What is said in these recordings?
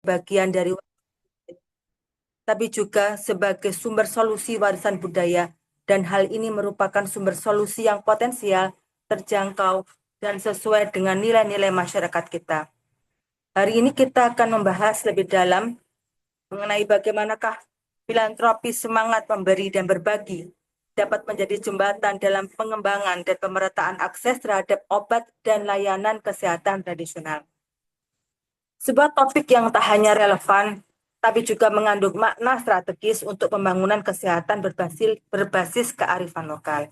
bagian dari, tapi juga sebagai sumber solusi warisan budaya, dan hal ini merupakan sumber solusi yang potensial, terjangkau, dan sesuai dengan nilai-nilai masyarakat kita. Hari ini kita akan membahas lebih dalam mengenai bagaimanakah filantropi semangat memberi dan berbagi dapat menjadi jembatan dalam pengembangan dan pemerataan akses terhadap obat dan layanan kesehatan tradisional. Sebuah topik yang tak hanya relevan, tapi juga mengandung makna strategis untuk pembangunan kesehatan berbasis kearifan lokal.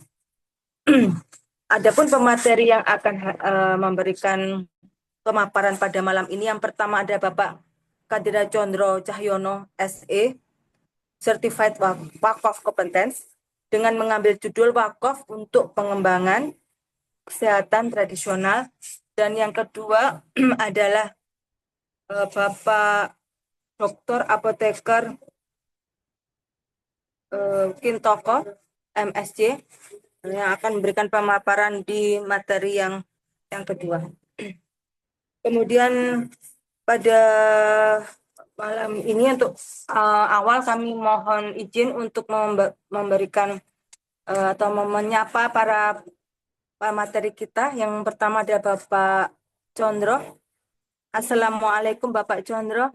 Adapun pemateri yang akan memberikan pemaparan pada malam ini, yang pertama ada Bapak Kadira Condro Cahyono, SE, Certified Wakaf Competence, dengan mengambil judul Wakaf untuk Pengembangan Kesehatan Tradisional. Dan yang kedua adalah Bapak Dr. Apoteker Kintoko, MSc, yang akan memberikan pemaparan di materi yang kedua. Kemudian pada malam ini untuk awal kami mohon izin untuk memberikan atau menyapa para materi kita. Yang pertama ada Bapak Condro. Assalamualaikum Bapak Condro.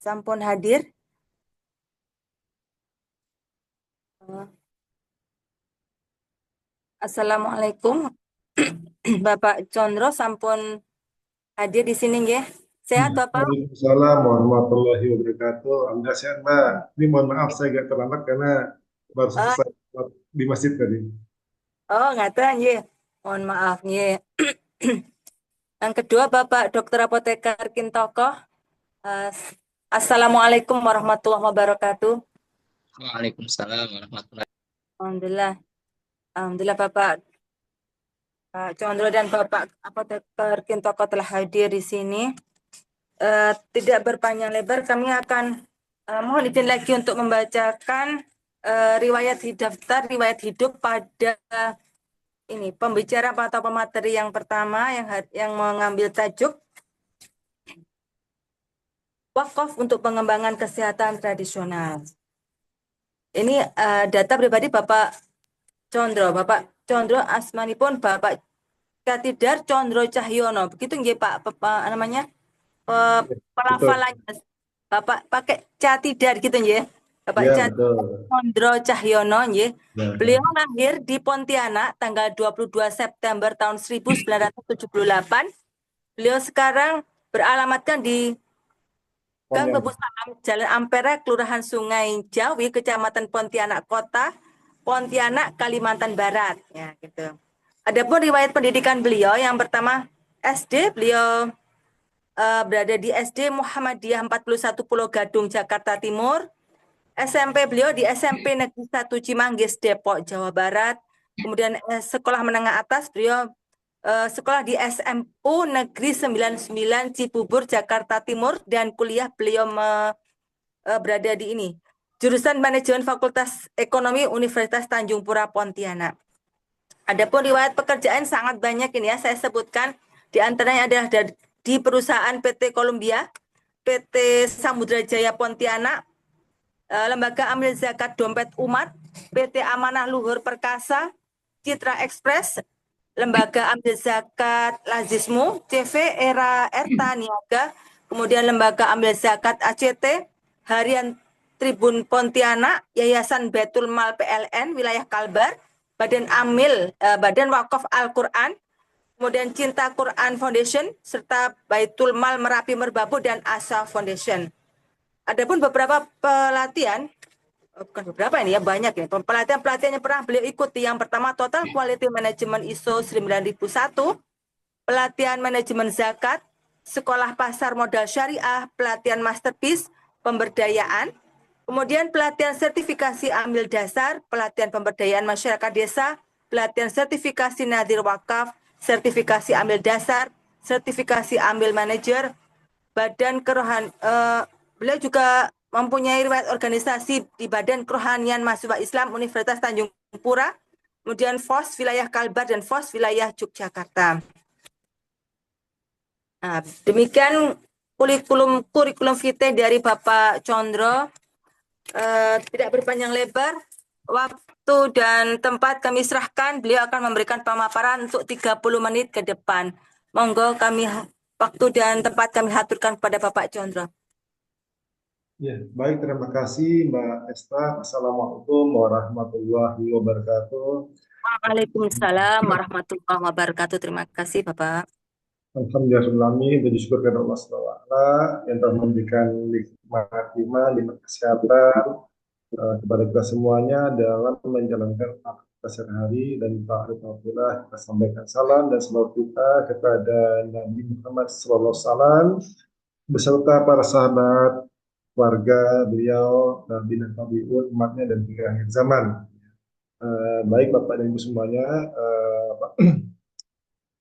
Sampun hadir. Assalamualaikum Bapak Condro, sampun hadir di sini nggih. Sehat Bapak? Waalaikumsalam warahmatullahi wabarakatuh. Alhamdulillah sehat, Mbak. Ini mohon maaf saya agak terlambat karena baru Oh, selesai di masjid tadi. ngaten nggih. Mohon maaf nggih. Yang kedua Bapak Dr. Apoteker Kintoko. Eh, Assalamualaikum warahmatullahi wabarakatuh. Waalaikumsalam warahmatullahi Alhamdulillah. Alhamdulillah Bapak Condro dan Bapak Apoteker Kintoko telah hadir di sini. Tidak berpanjang lebar, kami akan mohon izin lagi untuk membacakan riwayat hidup pada ini pembicara atau pemateri yang pertama yang mengambil tajuk Wakaf untuk Pengembangan Kesehatan Tradisional. Ini data pribadi Bapak Condro. Bapak Condro asmanipun Bapak Katidar Condro Cahyono. Begitu nggih Pak namanya? Betul. Pelafalannya Bapak pakai Catidar gitu nggih. Bapak Ya, Catidar betul. Condro Cahyono nggih. Ya, Beliau lahir di Pontianak tanggal 22 September tahun 1978. Beliau sekarang beralamatkan di Gang Pontianak. Bebusalam, Jalan Ampera, Kelurahan Sungai Jawi, Kecamatan Pontianak Kota, Pontianak, Kalimantan Barat. Ya, gitu. Adapun riwayat pendidikan beliau, yang pertama SD, beliau berada di SD Muhammadiyah 41 Pulau Gadung, Jakarta Timur. SMP beliau di SMP Negeri 1 Cimanggis, Depok, Jawa Barat. Kemudian sekolah menengah atas beliau sekolah di SMU Negeri 99 Cibubur, Jakarta Timur, dan kuliah beliau berada di ini. Jurusan Manajemen Fakultas Ekonomi Universitas Tanjung Pura Pontianak. Adapun riwayat pekerjaan sangat banyak ini ya, saya sebutkan di antaranya adalah di perusahaan PT Columbia, PT Samudra Jaya Pontianak, Lembaga Amil Zakat Dompet Umat, PT Amanah Luhur Perkasa, Citra Express, Lembaga Amil Zakat Lazismu, CV Era Erta Niaga, kemudian Lembaga Amil Zakat ACT, Harian Tribun Pontianak, Yayasan Baitul Mal PLN Wilayah Kalbar, Badan Wakaf Al-Quran, kemudian Cinta Quran Foundation, serta Baitul Mal Merapi Merbabu dan Asa Foundation. Adapun beberapa pelatihan, bukan beberapa ini ya, banyak ya, pelatihan yang pernah beliau ikuti. Yang pertama Total Quality Management ISO 9001, pelatihan manajemen zakat, sekolah pasar modal syariah, pelatihan masterpiece, pemberdayaan, kemudian pelatihan sertifikasi amil dasar, pelatihan pemberdayaan masyarakat desa, pelatihan sertifikasi nadir wakaf, sertifikasi amil dasar, sertifikasi amil manajer, beliau juga mempunyai riwayat organisasi di Badan Kerohanian Mahasiswa Islam Universitas Tanjung Pura, kemudian FOS wilayah Kalbar dan FOS wilayah Yogyakarta. Nah, demikian kurikulum vitae dari Bapak Condro. Tidak berpanjang lebar, waktu dan tempat kami serahkan, beliau akan memberikan pemaparan untuk 30 menit ke depan. Monggo waktu dan tempat kami haturkan kepada Bapak Condro. Ya, baik, terima kasih Mbak Esta. Assalamualaikum warahmatullahi wabarakatuh. Waalaikumsalam warahmatullahi wabarakatuh. Terima kasih Bapak. Alhamdulillah, puji syukur kepada Allah SWT yang telah memberikan nikmat iman, nikmat kesehatan kepada kita semuanya dalam menjalankan aktivitas sehari-hari. Dan alhamdulillah kita sampaikan salam dan salawat kita kepada Nabi Muhammad SAW beserta para sahabat, warga beliau, Nabi dan tabi'un, umatnya dan hingga akhir zaman. Baik Bapak dan Ibu semuanya,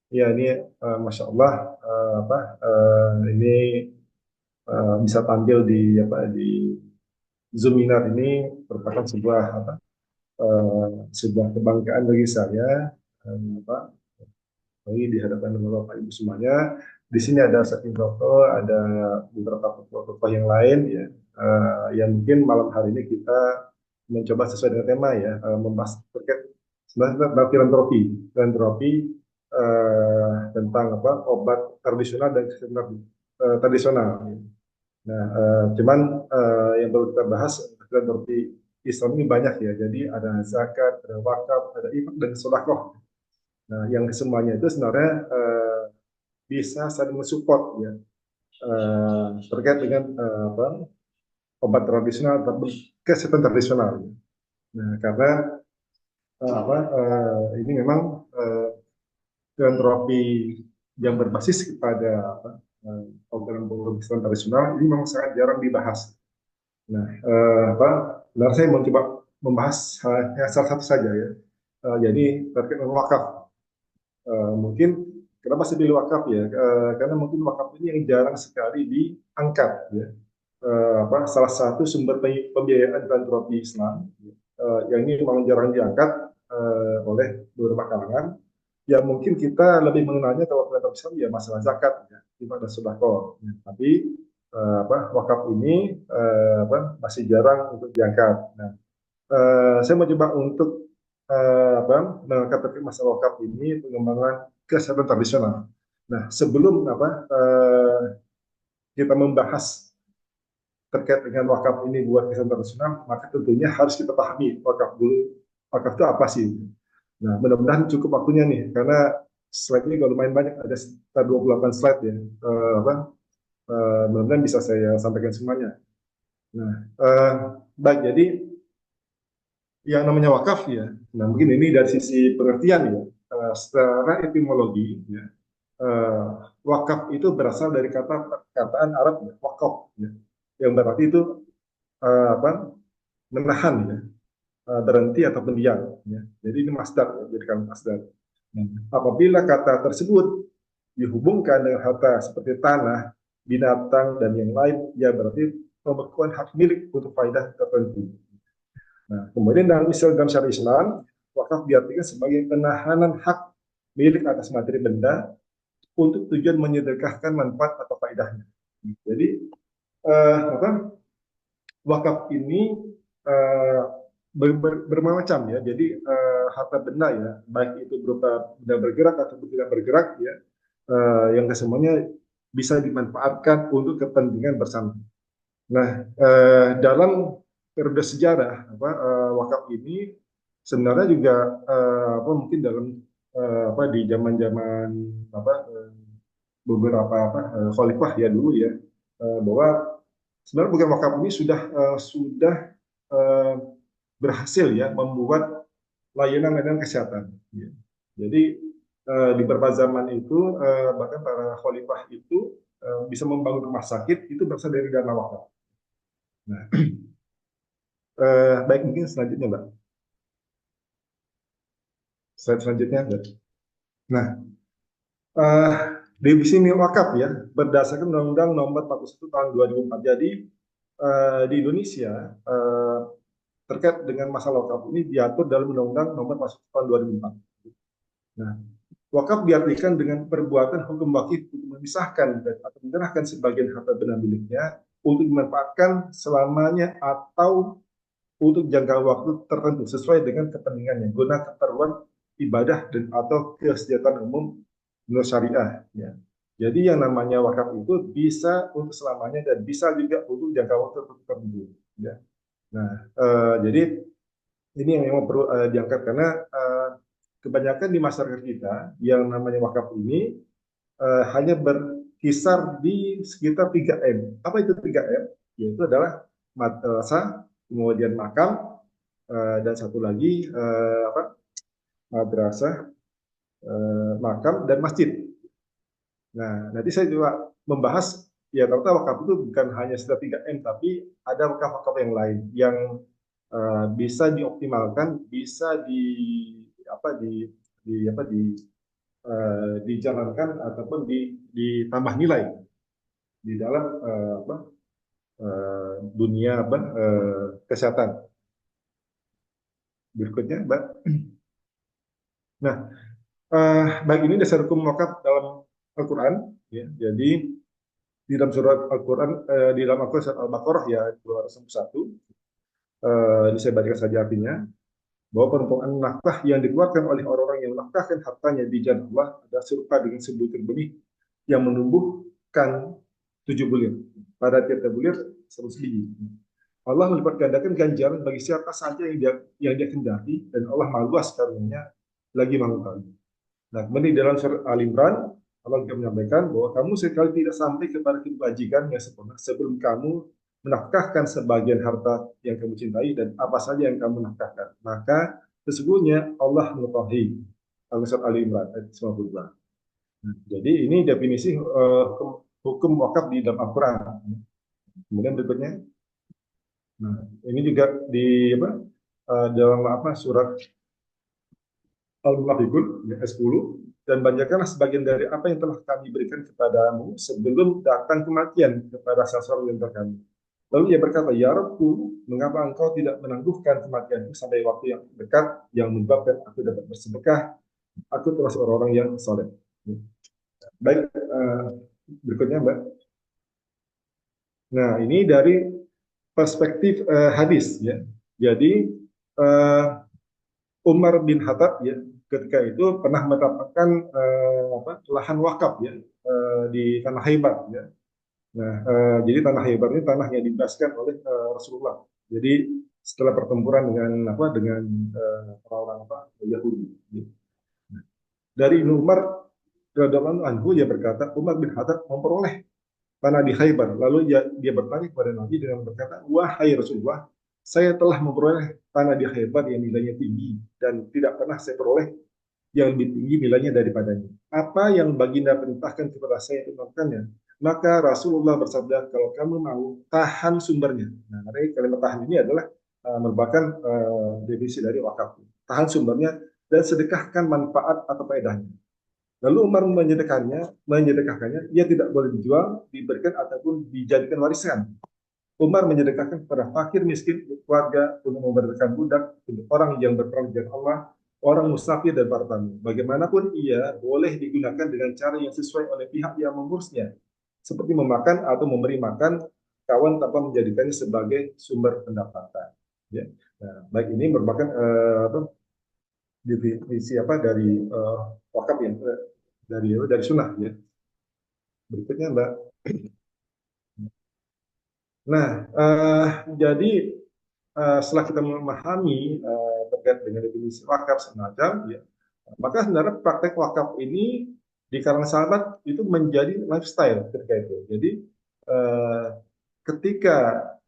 ya ini Masya Allah ini bisa tampil di Zoominar ini merupakan sebuah kebanggaan bagi saya, di hadapan Bapak Ibu semuanya. Di sini ada Saking Toto, ada beberapa tokoh yang lain ya, yang mungkin malam hari ini kita mencoba sesuai dengan tema ya, membahas terkait sebenarnya tentang filantropi tentang obat tradisional dan kesehatan tradisional. Nah, cuman yang perlu kita bahas filantropi Islam ini banyak ya. Jadi ada zakat, ada wakaf, ada infak dan sedekah. Nah, yang semuanya itu sebenarnya bisa saling mensupport ya, terkait dengan obat tradisional atau kesehatan tradisional. Nah, karena ini memang filantropi yang berbasis kepada program-program kesehatan tradisional ini memang sangat jarang dibahas. Nah, benar saya mau coba membahas salah satu saja ya. Jadi terkait dengan wakaf. Mungkin kenapa saya pilih wakaf ya? Karena mungkin wakaf ini yang jarang sekali diangkat ya. Salah satu sumber pembiayaan filantropi Islam yang ini memang jarang diangkat oleh beberapa kalangan. Ya mungkin kita lebih mengenalnya kalau filantropi Islam ya masalah zakat ya, infak dan sedekah. Ya. Tapi wakaf ini masih jarang untuk diangkat. Nah, saya mau coba untuk mengangkat topik masalah wakaf ini, pengembangan kesehatan tradisional. Nah, sebelum kita membahas terkait dengan wakaf ini buat kesehatan tradisional, maka tentunya harus kita pahami wakaf dulu. Wakaf itu apa sih? Nah, mudah-mudahan cukup waktunya nih, karena slide ini kalau lumayan banyak, ada sekitar 28 slide ya. Mudah-mudahan bisa saya sampaikan semuanya. Nah, baik, jadi yang namanya wakaf ya, nah mungkin ini dari sisi pengertian ya, secara etimologi ya, wakaf itu berasal dari kataan Arab ya, wakaf ya, yang berarti itu menahan ya, berhenti atau pendiam ya. Jadi ini masdar ya, jadi kan masdar. Apabila kata tersebut dihubungkan dengan harta seperti tanah, binatang dan yang lain, ya berarti pembekuan hak milik untuk faedah tertentu. Nah, kemudian dalam syariat Islam, wakaf diartikan sebagai penahanan hak milik atas materi benda untuk tujuan menyedekahkan manfaat atau faedahnya. Jadi wakaf ini bermacam ya. Jadi harta benda ya, baik itu berupa benda bergerak atau tidak bergerak ya, yang kesemuanya bisa dimanfaatkan untuk kepentingan bersama. Nah, dalam periode sejarah wakaf ini sebenarnya juga mungkin dalam di zaman-zaman beberapa khalifah ya dulu ya, bahwa sebenarnya program wakaf ini sudah berhasil ya membuat layanan-layanan kesehatan. Ya. Jadi di beberapa zaman itu bahkan para khalifah itu bisa membangun rumah sakit itu berasal dari dana wakaf. Nah, baik, mungkin selanjutnya, Mbak. Slide selanjutnya, Mbak. Nah, di sini wakaf ya, berdasarkan Undang-Undang Nomor 41 Tahun 2004. Jadi di Indonesia terkait dengan masalah wakaf ini diatur dalam Undang-Undang Nomor 41 Tahun 2004. Nah, Wakaf diartikan dengan perbuatan hukum wakif untuk memisahkan dan atau menyerahkan sebagian harta benda miliknya untuk dimanfaatkan selamanya atau untuk jangka waktu tertentu sesuai dengan kepentingannya guna keperluan ibadah dan atau kesejahteraan umum menurut syariah. Ya. Jadi yang namanya wakaf itu bisa untuk selamanya dan bisa juga untuk jangka waktu tertentu. Ya. Nah, jadi ini yang memang perlu diangkat karena kebanyakan di masyarakat kita yang namanya wakaf ini hanya berkisar di sekitar 3M. Apa itu 3M? Yaitu adalah madrasah, kemudian makam, dan satu lagi apa? Madrasah, makam, dan masjid. Nah, nanti saya juga membahas ya ternyata wakaf itu bukan hanya sekitar 3M, tapi ada wakaf-wakaf yang lain yang bisa dioptimalkan, bisa apa dijalankan ataupun ditambah nilai di dalam dunia kesehatan. Berikutnya, Mbak. Nah, baik ini dasar hukum wakaf dalam Al-Quran. Ya. Jadi di dalam surat Al-Quran, di dalam Al-Quran surat Al-Baqarah ya 261, ini saya bacakan saja artinya, bahwa perumpamaan nafkah yang dikeluarkan oleh orang-orang yang menafkahkan hartanya di jalan Allah adalah serupa dengan sebutir benih yang menumbuhkan 7 bulir. Pada tiap-tiap bulir 100 biji. Allah melipat gandakan ganjaran bagi siapa saja yang dia kendaki dan Allah maha luas karunia-Nya lagi maha mengetahui. Nah, kemudian di dalam surat Al-Imran Allah juga menyampaikan bahwa kamu sekali tidak sampai kepada kebajikan yang sempurna sebelum kamu menafkahkan sebagian harta yang kamu cintai dan apa saja yang kamu nafkahkan. Maka sesungguhnya Allah mengetahui. Al-Surat Al-Imran ayat 92. Nah, jadi ini definisi hukum wakaf di dalam Al-Quran. Kemudian berikutnya, nah, ini juga di apa dalam apa surat Al-Munafiqun ya, ayat 10, dan banyakanlah sebagian dari apa yang telah kami berikan kepadamu sebelum datang kematian kepada sasaran yang kami. Lalu ia berkata, ya Rabbku, mengapa engkau tidak menangguhkan kematianku sampai waktu yang dekat yang menyebabkan aku dapat bersedekah? Aku termasuk orang-orang yang soleh. Baik, berikutnya Mbak. Nah, ini dari perspektif hadis ya. Jadi Umar bin Khattab ya ketika itu pernah mendapatkan lahan wakaf ya di tanah Khaybar ya. Nah, jadi tanah Khaybar ini tanah yang dibebaskan oleh Rasulullah. Jadi setelah pertempuran dengan orang-orang Yahudi. Nah, dari Ibnu Umar radhiyallahu anhu dia berkata Umar bin Khattab memperoleh tanah di Khaybar. Lalu dia bertanya kepada Nabi dengan berkata, wahai Rasulullah, saya telah memperoleh tanah di Khaybar yang nilainya tinggi dan tidak pernah saya peroleh yang lebih tinggi nilainya daripadanya. Apa yang baginda perintahkan kepada saya untuk melakukannya? Maka Rasulullah bersabda, kalau kamu mau tahan sumbernya. Nah, dari kalimat tahan ini adalah merupakan definisi dari wakaf. Tahan sumbernya dan sedekahkan manfaat atau faedahnya. Lalu Umar menyedekahkannya, ia tidak boleh dijual, diberikan ataupun dijadikan warisan. Umar menyedekahkan kepada fakir miskin, keluarga, untuk memberikan budak, untuk orang yang berperang di jalan Allah, orang musafir dan para tamu. Bagaimanapun ia boleh digunakan dengan cara yang sesuai oleh pihak yang mengurusnya, seperti memakan atau memberi makan kawan tanpa menjadikannya sebagai sumber pendapatan. Ya. Nah, baik ini merupakan definisi dari wakaf yang dari sunnah ya. Berikutnya Mbak. Nah, jadi setelah kita memahami terkait dengan definisi wakaf semacam ya, maka sebenarnya praktek wakaf ini di kalangan sahabat itu menjadi lifestyle ketika itu. Jadi ketika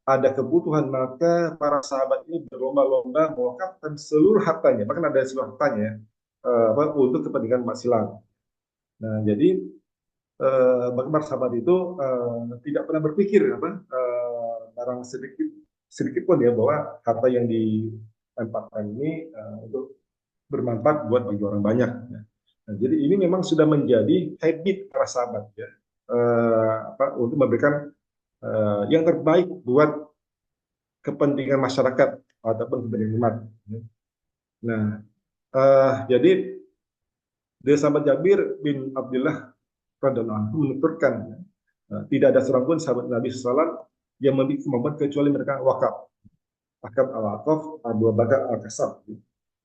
ada kebutuhan maka para sahabat ini berlomba-lomba mewakafkan seluruh hartanya, bahkan ada seluruh hartanya untuk kepentingan umat Islam. Nah, jadi para sahabat itu tidak pernah berpikir barang sedikit pun ya bahwa harta yang ditempatkan ini untuk bermanfaat buat bagi orang banyak. Ya. Nah, jadi ini memang sudah menjadi habit para sahabat ya untuk memberikan yang terbaik buat kepentingan masyarakat ataupun kepentingan umat. Ya. Nah, jadi Dari sahabat Jabir bin Abdullah radhiyallahu anhu menuturkan, ya, tidak ada seorang pun sahabat Nabi SAW yang memiliki kemampuan kecuali mereka wakaf. Wakaf al-Waqaf, Abu Bakar al-Kasab.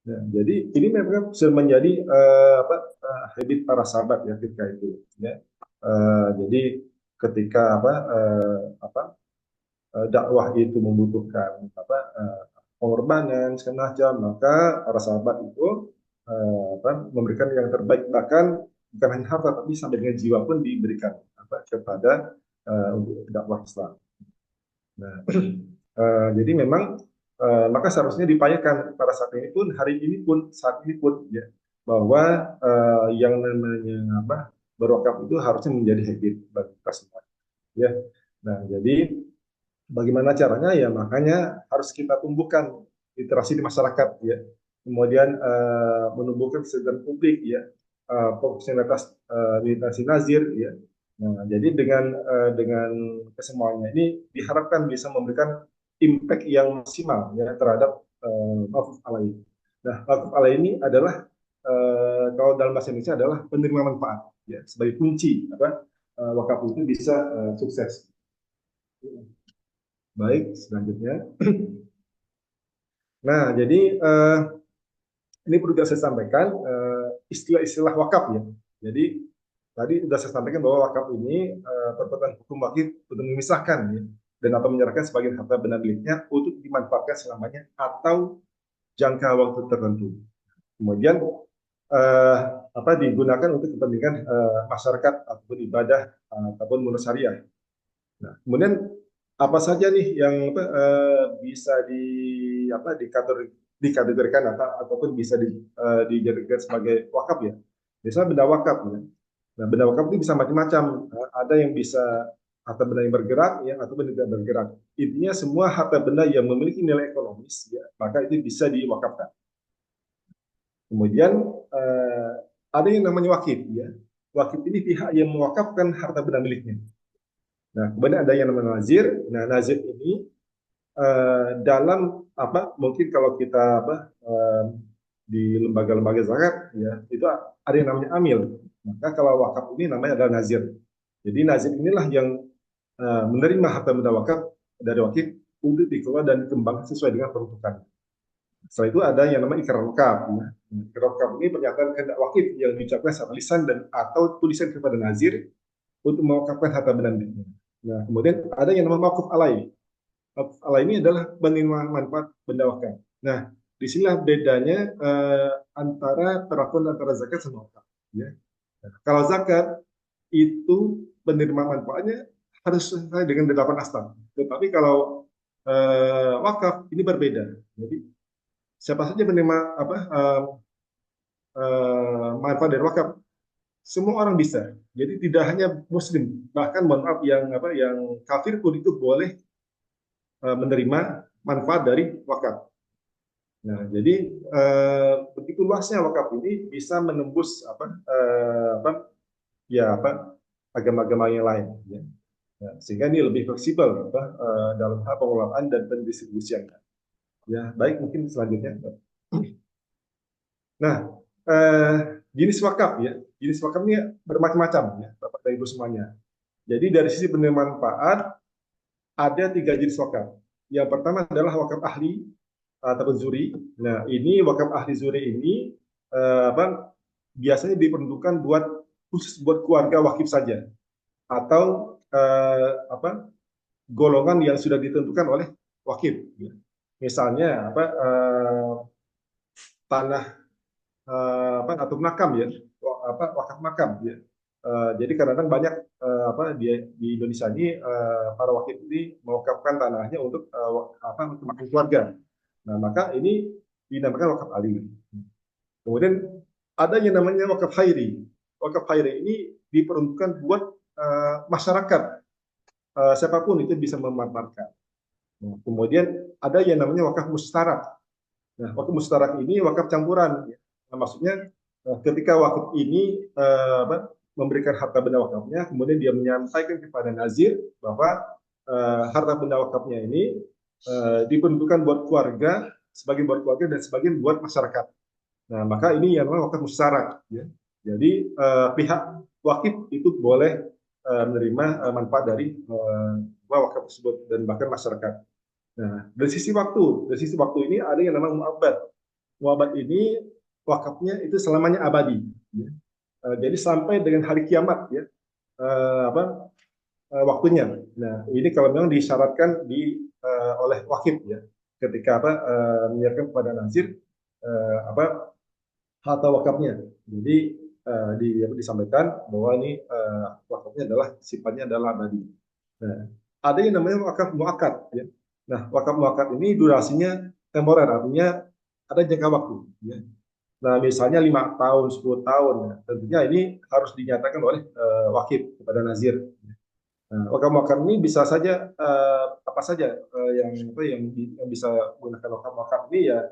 Ya, jadi ini memang sudah menjadi habit para sahabat ya ketika itu. Ya. Jadi ketika dakwah itu membutuhkan pengorbanan semacam, maka para sahabat itu memberikan yang terbaik, bahkan bukan hanya harta tapi sampai dengan jiwa pun diberikan kepada untuk dakwah Islam. Nah, jadi memang maka seharusnya diupayakan pada saat ini pun, hari ini pun, saat ini pun, ya, bahwa yang namanya berwakaf itu harusnya menjadi habit bagi kita semua. Ya, nah jadi bagaimana caranya ya, makanya harus kita tumbuhkan literasi di masyarakat, ya, kemudian menumbuhkan kesadaran publik, ya, profesionalitas literasi nazir, ya. Nah, jadi dengan kesemuanya ini diharapkan bisa memberikan impact yang maksimal ya terhadap wakaf alai. Nah, wakaf alai ini adalah kalau dalam bahasa Indonesia adalah penerima manfaat, ya, sebagai kunci wakaf itu bisa sukses. Baik, selanjutnya. Nah, jadi ini perlu saya sampaikan istilah-istilah wakaf, ya. Jadi tadi sudah saya sampaikan bahwa wakaf ini perbuatan hukum wakif untuk memisahkan, ya, dan atau menyerahkan sebagian harta benda miliknya untuk dimanfaatkan selamanya atau jangka waktu tertentu. Kemudian digunakan untuk kepentingan masyarakat ataupun ibadah ataupun munasabah syariah. Nah, kemudian apa saja nih yang bisa dikategorikan ataupun bisa dijadikan sebagai wakaf, ya. Misalnya benda wakaf, ya. Nah, benda wakaf ini bisa macam-macam. Ada yang bisa harta benda yang bergerak, ya, ataupun tidak bergerak. Intinya semua harta benda yang memiliki nilai ekonomis, ya, maka itu bisa diwakafkan. Kemudian ada yang namanya wakif, ya. Wakif ini pihak yang mewakafkan harta benda miliknya. Nah, kemudian ada yang namanya nazir. Nah, nazir ini dalam mungkin kalau kita di lembaga-lembaga zakat, ya, itu ada yang namanya amil. Maka kalau wakaf ini namanya adalah nazir. Jadi nazir inilah yang menerima harta benda wakaf dari wakif untuk dikelola dan dikembangkan sesuai dengan peruntukan. Setelah itu ada yang namanya ikrar wakaf. Ya. Ikrar wakaf ini pernyataan kehendak wakif yang diucapkan secara lisan dan atau tulisan kepada nazir untuk mewakafkan harta benda miliknya. Nah, kemudian ada yang namanya wakaf alai. Wakaf alai ini adalah penerima manfaat benda wakaf. Nah, disinilah bedanya antara perlakuan antara zakat sama wakaf. Ya. Nah, kalau zakat itu penerima manfaatnya harus sesuai dengan 8 asbab. Tetapi kalau wakaf ini berbeda. Jadi siapa saja penerima manfaat dari wakaf? Semua orang bisa. Jadi tidak hanya Muslim, bahkan mohon maaf yang kafir pun itu boleh menerima manfaat dari wakaf. Nah, jadi begitu luasnya wakaf ini bisa menembus agama-agama yang lain. Ya. Nah, sehingga ini lebih fleksibel dalam hal pengelolaan dan pendistribusiannya. Ya, baik, mungkin selanjutnya. Nah, jenis wakaf, ya. Jenis wakaf ini bermacam-macam, ya, Bapak dan Ibu semuanya. Jadi dari sisi penerima manfaat ada 3 jenis wakaf. Yang pertama adalah wakaf ahli atau zuri. Nah, ini wakaf ahli zuri ini biasanya diperuntukkan khusus buat keluarga wakif saja atau golongan yang sudah ditentukan oleh wakif. Ya. Misalnya tanah atau makam, ya, wakaf makam, ya. Jadi kadang-kadang banyak di Indonesia ini para wakif ini mewakafkan tanahnya untuk makam keluarga. Nah, maka ini dinamakan wakaf ahli. Kemudian ada yang namanya wakaf khairi. Wakaf khairi ini diperuntukkan buat masyarakat, siapapun itu bisa memanfaatkan. Nah, kemudian ada yang namanya wakaf mustarak. Nah, wakaf mustarak ini wakaf campuran. Nah, maksudnya ketika wakaf ini memberikan harta benda wakafnya, kemudian dia menyampaikan kepada nazir bahwa harta benda wakafnya ini diperuntukkan buat sebagian buat keluarga dan sebagian buat masyarakat. Nah, maka ini yang namanya wakaf mustarak. Ya. Jadi pihak wakif itu boleh menerima manfaat dari wakaf tersebut dan bahkan masyarakat. Nah, dari sisi waktu ini ada yang namanya mu'abbad. Mu'abbad ini wakafnya itu selamanya abadi. Ya. Jadi sampai dengan hari kiamat ya waktunya. Nah, ini kalau memang disyaratkan oleh wakif ya, ketika menyiarkan kepada nazir harta wakafnya. Jadi disampaikan bahwa ini wakafnya adalah sifatnya adalah abadi. Nah, ada yang namanya wakaf muakkad ya. Nah, wakaf muakkad ini durasinya temporer, artinya ada jangka waktu ya. Nah, misalnya 5 tahun, 10 tahun, ya. Tentunya ini harus dinyatakan oleh wakif kepada nazir. Nah, wakaf-wakaf ini bisa saja apa saja yang bisa menggunakan wakaf-wakaf ini ya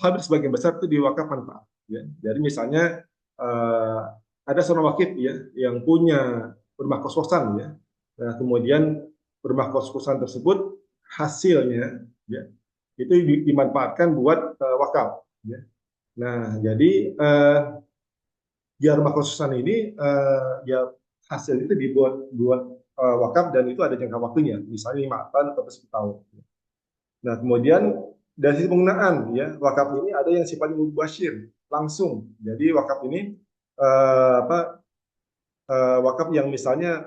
hampir sebagian besar itu di wakaf manfaat. Ya. Jadi misalnya uh, ada seorang wakif ya yang punya rumah kos-kosan ya. Nah, kemudian rumah kos-kosan tersebut hasilnya ya itu dimanfaatkan buat wakaf. Ya. Nah, jadi ya rumah kos-kosan ini ya hasil itu buat wakaf dan itu ada jangka waktunya, misalnya 5 tahun atau 10 tahun. Nah, kemudian dari sisi penggunaan ya wakaf ini ada yang sifatnya mubashir langsung. Jadi wakaf ini wakaf yang misalnya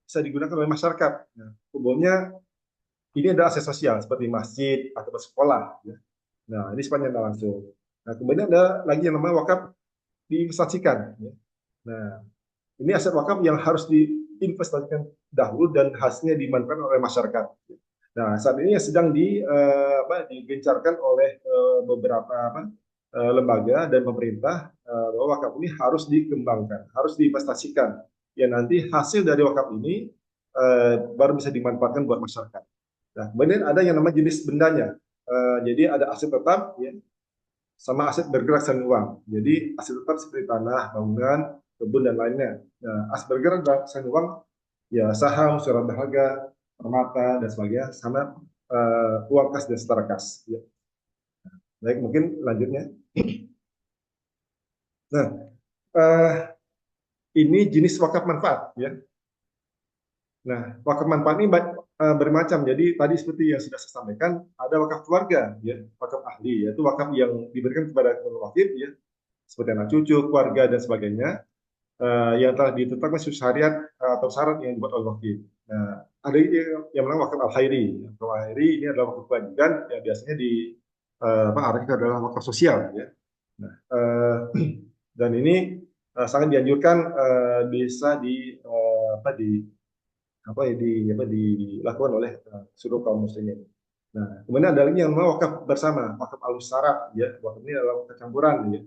bisa digunakan oleh masyarakat. Nah, umumnya ini adalah aset sosial seperti masjid atau sekolah. Ya. Nah, ini sifatnya langsung. Nah, kemudian ada lagi yang namanya wakaf diinvestasikan. Ya. Nah, ini aset wakaf yang harus diinvestasikan dahulu dan hasilnya dimanfaatkan oleh masyarakat. Nah, saat ini yang sedang digencarkan oleh beberapa lembaga dan pemerintah bahwa wakaf ini harus dikembangkan, harus diinvestasikan. Ya nanti hasil dari wakaf ini baru bisa dimanfaatkan buat masyarakat. Nah, kemudian ada yang namanya jenis bendanya. Jadi ada aset tetap, ya, sama aset bergerak selain uang. Jadi aset tetap seperti tanah, bangunan, kebun dan lainnya. Nah, aset bergerak selain uang ya saham, surat berharga, permata dan sebagainya, sama uang kas dan setara kas. Ya. Baik, mungkin lanjutnya. Nah, uh, ini jenis wakaf manfaat. Ya. Nah, wakaf manfaat ini bermacam. Jadi tadi seperti yang sudah saya sampaikan, ada wakaf keluarga, ya, wakaf ahli, yaitu wakaf yang diberikan kepada wakif, ya, seperti anak cucu, keluarga dan sebagainya, yang telah ditetapkan sesuai syariat atau syarat yang dibuat oleh wakif. Nah, ada yang namanya wakaf al-khairi. Wakaf al-khairi ini adalah wakaf kewajiban yang biasanya arahnya adalah wakaf sosial. Ya. Nah, dan ini sangat dianjurkan bisa dilakukan oleh seluruh kaum muslimin. Nah, kemudian ada lagi yang namanya wakaf bersama, wakaf al-musyarak, ya. Wakaf ini adalah wakaf campuran, ya.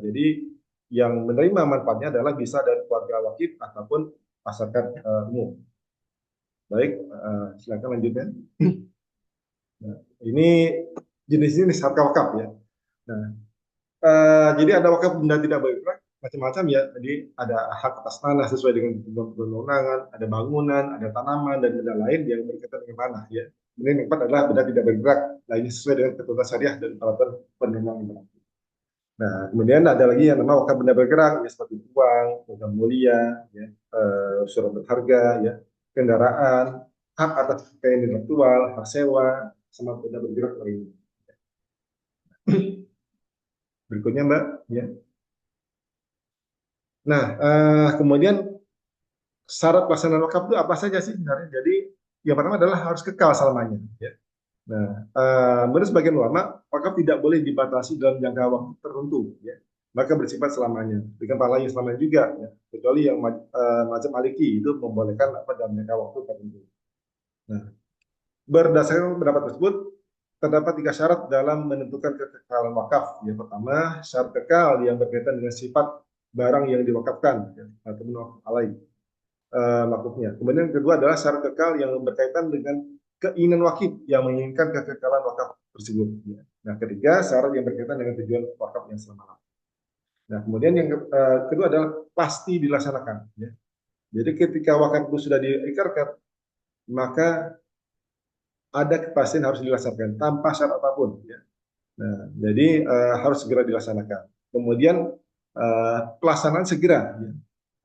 Jadi yang menerima manfaatnya adalah bisa dari keluarga wakif ataupun masyarakat umum. Baik, silakan lanjutkan. Nah, ini jenis-jenis harta wakaf ya. Nah, jadi ada wakaf benda tidak bergerak macam-macam ya. Jadi ada hak atas tanah sesuai dengan perundangan, ada bangunan, ada tanaman dan benda lain yang berkaitan dengan tanah ya. Kemudian yang keempat adalah benda tidak bergerak, lainnya sesuai dengan ketentuan syariah dan peraturan perundang-undangan. Nah, kemudian ada lagi yang namanya wakaf benda bergerak ya seperti uang, logam mulia, ya, surat berharga, ya, kendaraan, hak atas kekayaan intelektual, hak sewa, sama benda bergerak lainnya. Berikutnya Mbak, ya. Nah, kemudian syarat pelaksanaan wakaf itu apa saja sih sebenarnya? Jadi yang pertama adalah harus kekal selamanya. Ya. Nah, menurut sebagian ulama, wakaf tidak boleh dibatasi dalam jangka waktu tertentu. Ya. Maka bersifat selamanya. Dengan pahala yang selamanya juga. Ya. Kecuali yang macam Maliki itu membolehkan dalam jangka waktu tertentu. Nah, berdasarkan pendapat tersebut, terdapat 3 syarat dalam menentukan kekekalan wakaf. Yang pertama, syarat kekal yang berkaitan dengan sifat barang yang diwakafkan ya, atau wakaf alaih makhluknya. Kemudian yang kedua adalah syarat kekal yang berkaitan dengan keinginan wakif yang menginginkan kekekalan wakaf tersebut. Ya. Nah, ketiga syarat yang berkaitan dengan tujuan wakaf yang selama-lamanya. Nah, kemudian yang kedua adalah pasti dilaksanakan. Ya. Jadi ketika wakaf itu sudah diikrarkan, maka ada kepastian harus dilaksanakan tanpa syarat apapun. Ya. Nah, jadi harus segera dilaksanakan. Kemudian pelaksanaan segera. Ya.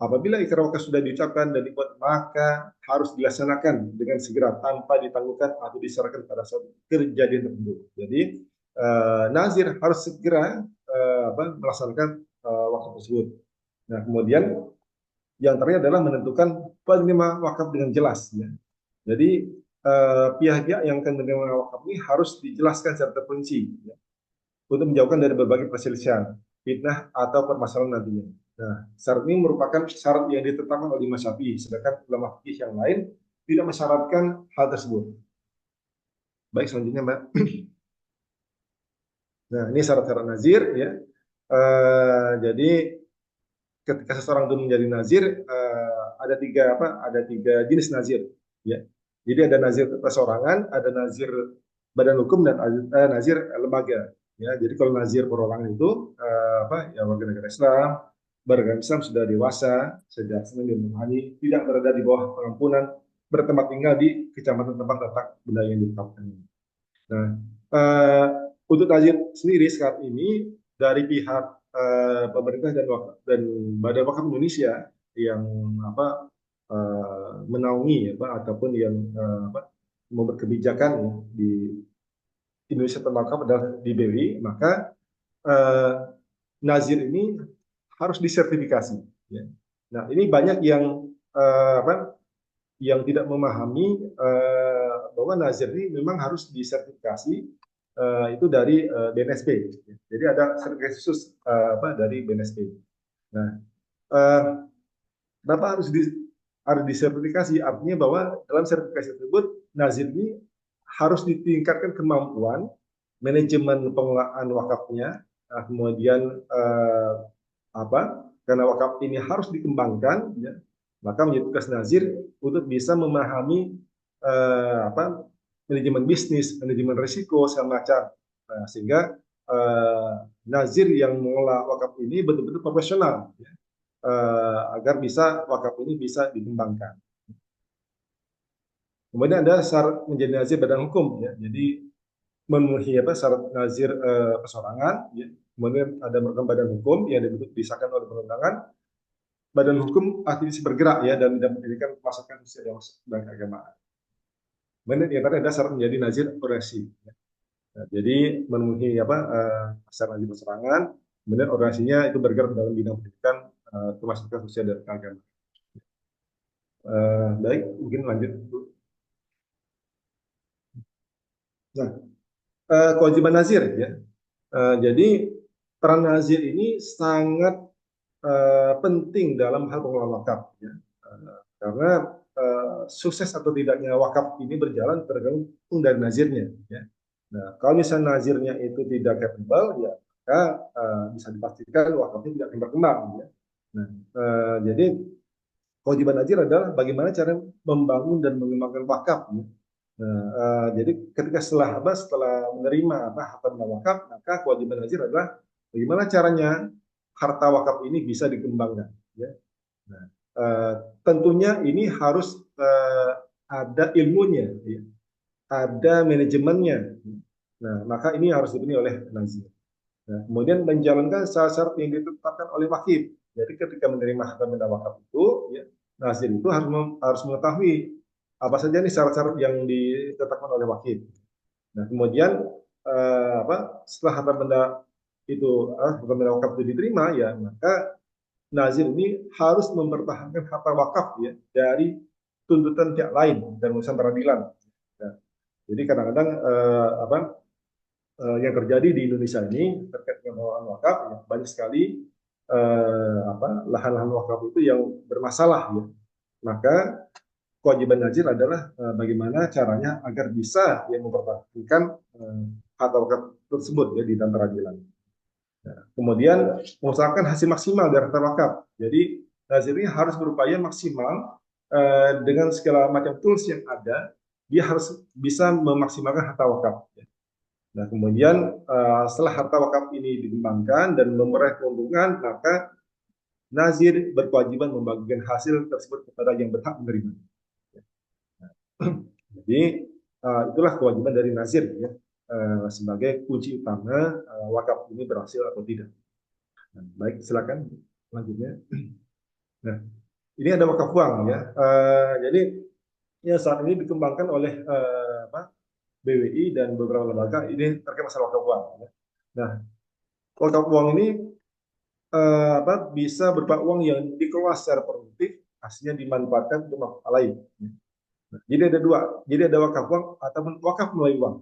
Apabila ikrar wakaf sudah diucapkan dan dibuat, maka harus dilaksanakan dengan segera tanpa ditangguhkan atau diserahkan pada suatu kejadian tertentu. Jadi nazir harus segera melaksanakan wakaf tersebut. Nah, kemudian yang terakhir adalah menentukan penerima wakaf dengan jelas. Ya. Jadi pihak-pihak yang akan menerima wakaf ini harus dijelaskan secara terperinci, ya, untuk menjauhkan dari berbagai perselisihan, fitnah atau permasalahan nantinya. Nah, syarat ini merupakan syarat yang ditetapkan oleh Imam Syafi'i, sedangkan ulama fikih yang lain tidak mensyaratkan hal tersebut. Baik, selanjutnya Mbak. Nah, ini syarat-syarat nazir, ya. Jadi ketika seseorang itu menjadi nazir, ada tiga jenis nazir, ya. Jadi ada nazir perseorangan, ada nazir badan hukum, dan ada nazir lembaga. Ya, jadi kalau nazir perorangan itu ya warga negara Islam, beragama Islam sudah dewasa, sejak Senin dan Rohani, tidak berada di bawah pengampunan, bertempat tinggal di kecamatan tempat letak benda yang ditetapkan. Nah, untuk nazir sendiri saat ini dari pihak pemerintah dan Badan Wakaf Indonesia yang menaungi ataupun yang membuat kebijakan ya, di Indonesia tentang wakaf adalah di BWI, maka nazir ini harus disertifikasi. Ya. Nah, ini banyak yang tidak memahami bahwa nazir ini memang harus disertifikasi itu dari BNSP. Jadi ada sertifikasi khusus dari BNSP. Nah, kenapa harus disertifikasi? Artinya bahwa dalam sertifikasi tersebut nazir ini harus ditingkatkan kemampuan manajemen pengelolaan wakafnya, kemudian karena wakaf ini harus dikembangkan, ya, maka menjadi tugas nazir untuk bisa memahami manajemen bisnis, manajemen risiko segala macam, sehingga nazir yang mengelola wakaf ini betul-betul profesional, ya, agar bisa wakaf ini bisa dikembangkan. Kemudian ada syarat menjadi nazir badan hukum, ya. Jadi memenuhi syarat nazir perseorangan, ya. Kemudian ada merupakan badan hukum yang disahkan oleh perundangan, badan hukum aktivis bergerak, ya, dan tidak mendirikan pasukan sosial dan keagamaan. Kemudian yang terakhir ada syarat menjadi nazir organisasi, ya. Nah, jadi memenuhi syarat nazir perseorangan, kemudian organisasinya itu bergerak dalam bidang pendidikan, pemasukan sosial dan keagamaan. Baik, mungkin lanjut. Nah, kewajiban nazir, ya. Jadi peran nazir ini sangat penting dalam hal pengelolaan wakaf, ya. Karena sukses atau tidaknya wakaf ini berjalan tergantung dari nazirnya, ya. Nah, kalau misalnya nazirnya itu tidak capable, ya maka bisa dipastikan wakafnya tidak akan berkembang, ya. Nah, jadi kewajiban nazir adalah bagaimana cara membangun dan mengembangkan wakaf, ya. Nah, jadi ketika setelah menerima harta benda wakaf, maka kewajiban nazir adalah bagaimana caranya harta wakaf ini bisa dikembangkan, ya. Nah, tentunya ini harus ada ilmunya, ya, ada manajemennya. Nah, maka ini harus dipenuhi oleh nazir. Nah, kemudian menjalankan syarat-syarat yang ditetapkan oleh wakif. Jadi ketika menerima harta benda wakaf itu, ya, nazir itu harus mengetahui apa saja nih syarat-syarat yang ditetapkan oleh wakif. Nah, kemudian setelah harta benda wakaf itu diterima, ya, maka nazir ini harus mempertahankan harta wakaf, ya, dari tuntutan pihak lain dan urusan peradilan. Nah, jadi kadang-kadang yang terjadi di Indonesia ini terkait dengan pengelolaan wakaf, ya, banyak sekali lahan-lahan wakaf itu yang bermasalah, ya. Maka kewajiban nazir adalah bagaimana caranya agar bisa mempertahankan harta wakaf tersebut, ya, di dalam peradilan. Nah, kemudian mengusahakan hasil maksimal dari harta wakaf. Jadi nazir ini harus berupaya maksimal dengan segala macam tools yang ada, dia harus bisa memaksimalkan harta wakaf, ya. Nah, kemudian setelah harta wakaf ini dikembangkan dan memperoleh keuntungan, maka nazir berkewajiban membagikan hasil tersebut kepada yang berhak menerima. Jadi itulah kewajiban dari nazir, ya, sebagai kunci utama wakaf ini berhasil atau tidak. Nah, baik, silakan selanjutnya. Nah, ini ada wakaf uang ya. Jadi ya saat ini dikembangkan oleh BWI dan beberapa lembaga ini terkait masalah wakaf uang. Ya. Nah, wakaf uang ini bisa berupa uang yang dikelola secara produktif, hasilnya dimanfaatkan untuk manfaat lain. Nah, jadi ada dua, jadi ada wakaf uang ataupun wakaf melalui uang.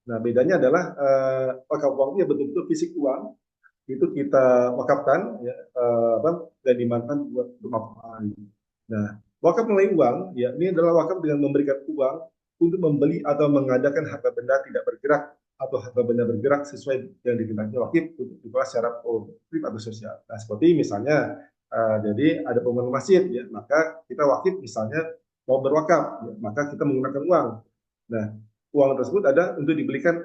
Nah, bedanya adalah wakaf uang itu ya betul-betul fisik uang itu kita wakafkan ya, dan dimanfaatkan buat manfaat. Nah, wakaf melalui uang ya ini adalah wakaf dengan memberikan uang untuk membeli atau mengadakan harta benda tidak bergerak atau harta benda bergerak sesuai yang dikehendaki wakif untuk dikelola secara produktif atau sosial. Nah, seperti misalnya jadi ada bangunan masjid ya, maka kita wakif misalnya mau berwakaf ya, maka kita menggunakan uang. Nah, uang tersebut ada untuk dibelikan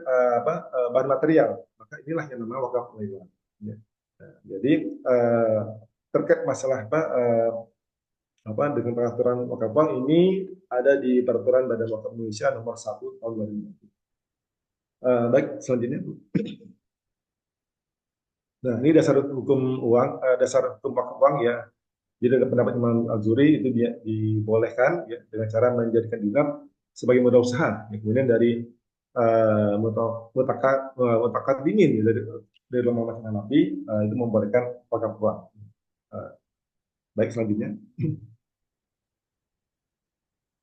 bahan material. Maka inilah yang namanya wakaf melalui uang. Ya. Nah, jadi terkait masalah dengan peraturan wakaf bank ini ada di peraturan Badan Wakaf Indonesia nomor 1 tahun 2020. Baik, selanjutnya Bu. Nah, ini dasar hukum uang, dasar hukum wakaf bank ya. Jadi ada pendapat Imam Al-Zuri itu dia dibolehkan ya dengan cara menjadikan dinar sebagai modal usaha. Ya, kemudian dari mutakadimin ya, dari ulama mazhab Hanafi itu membolehkan wakaf bank. Baik, selanjutnya.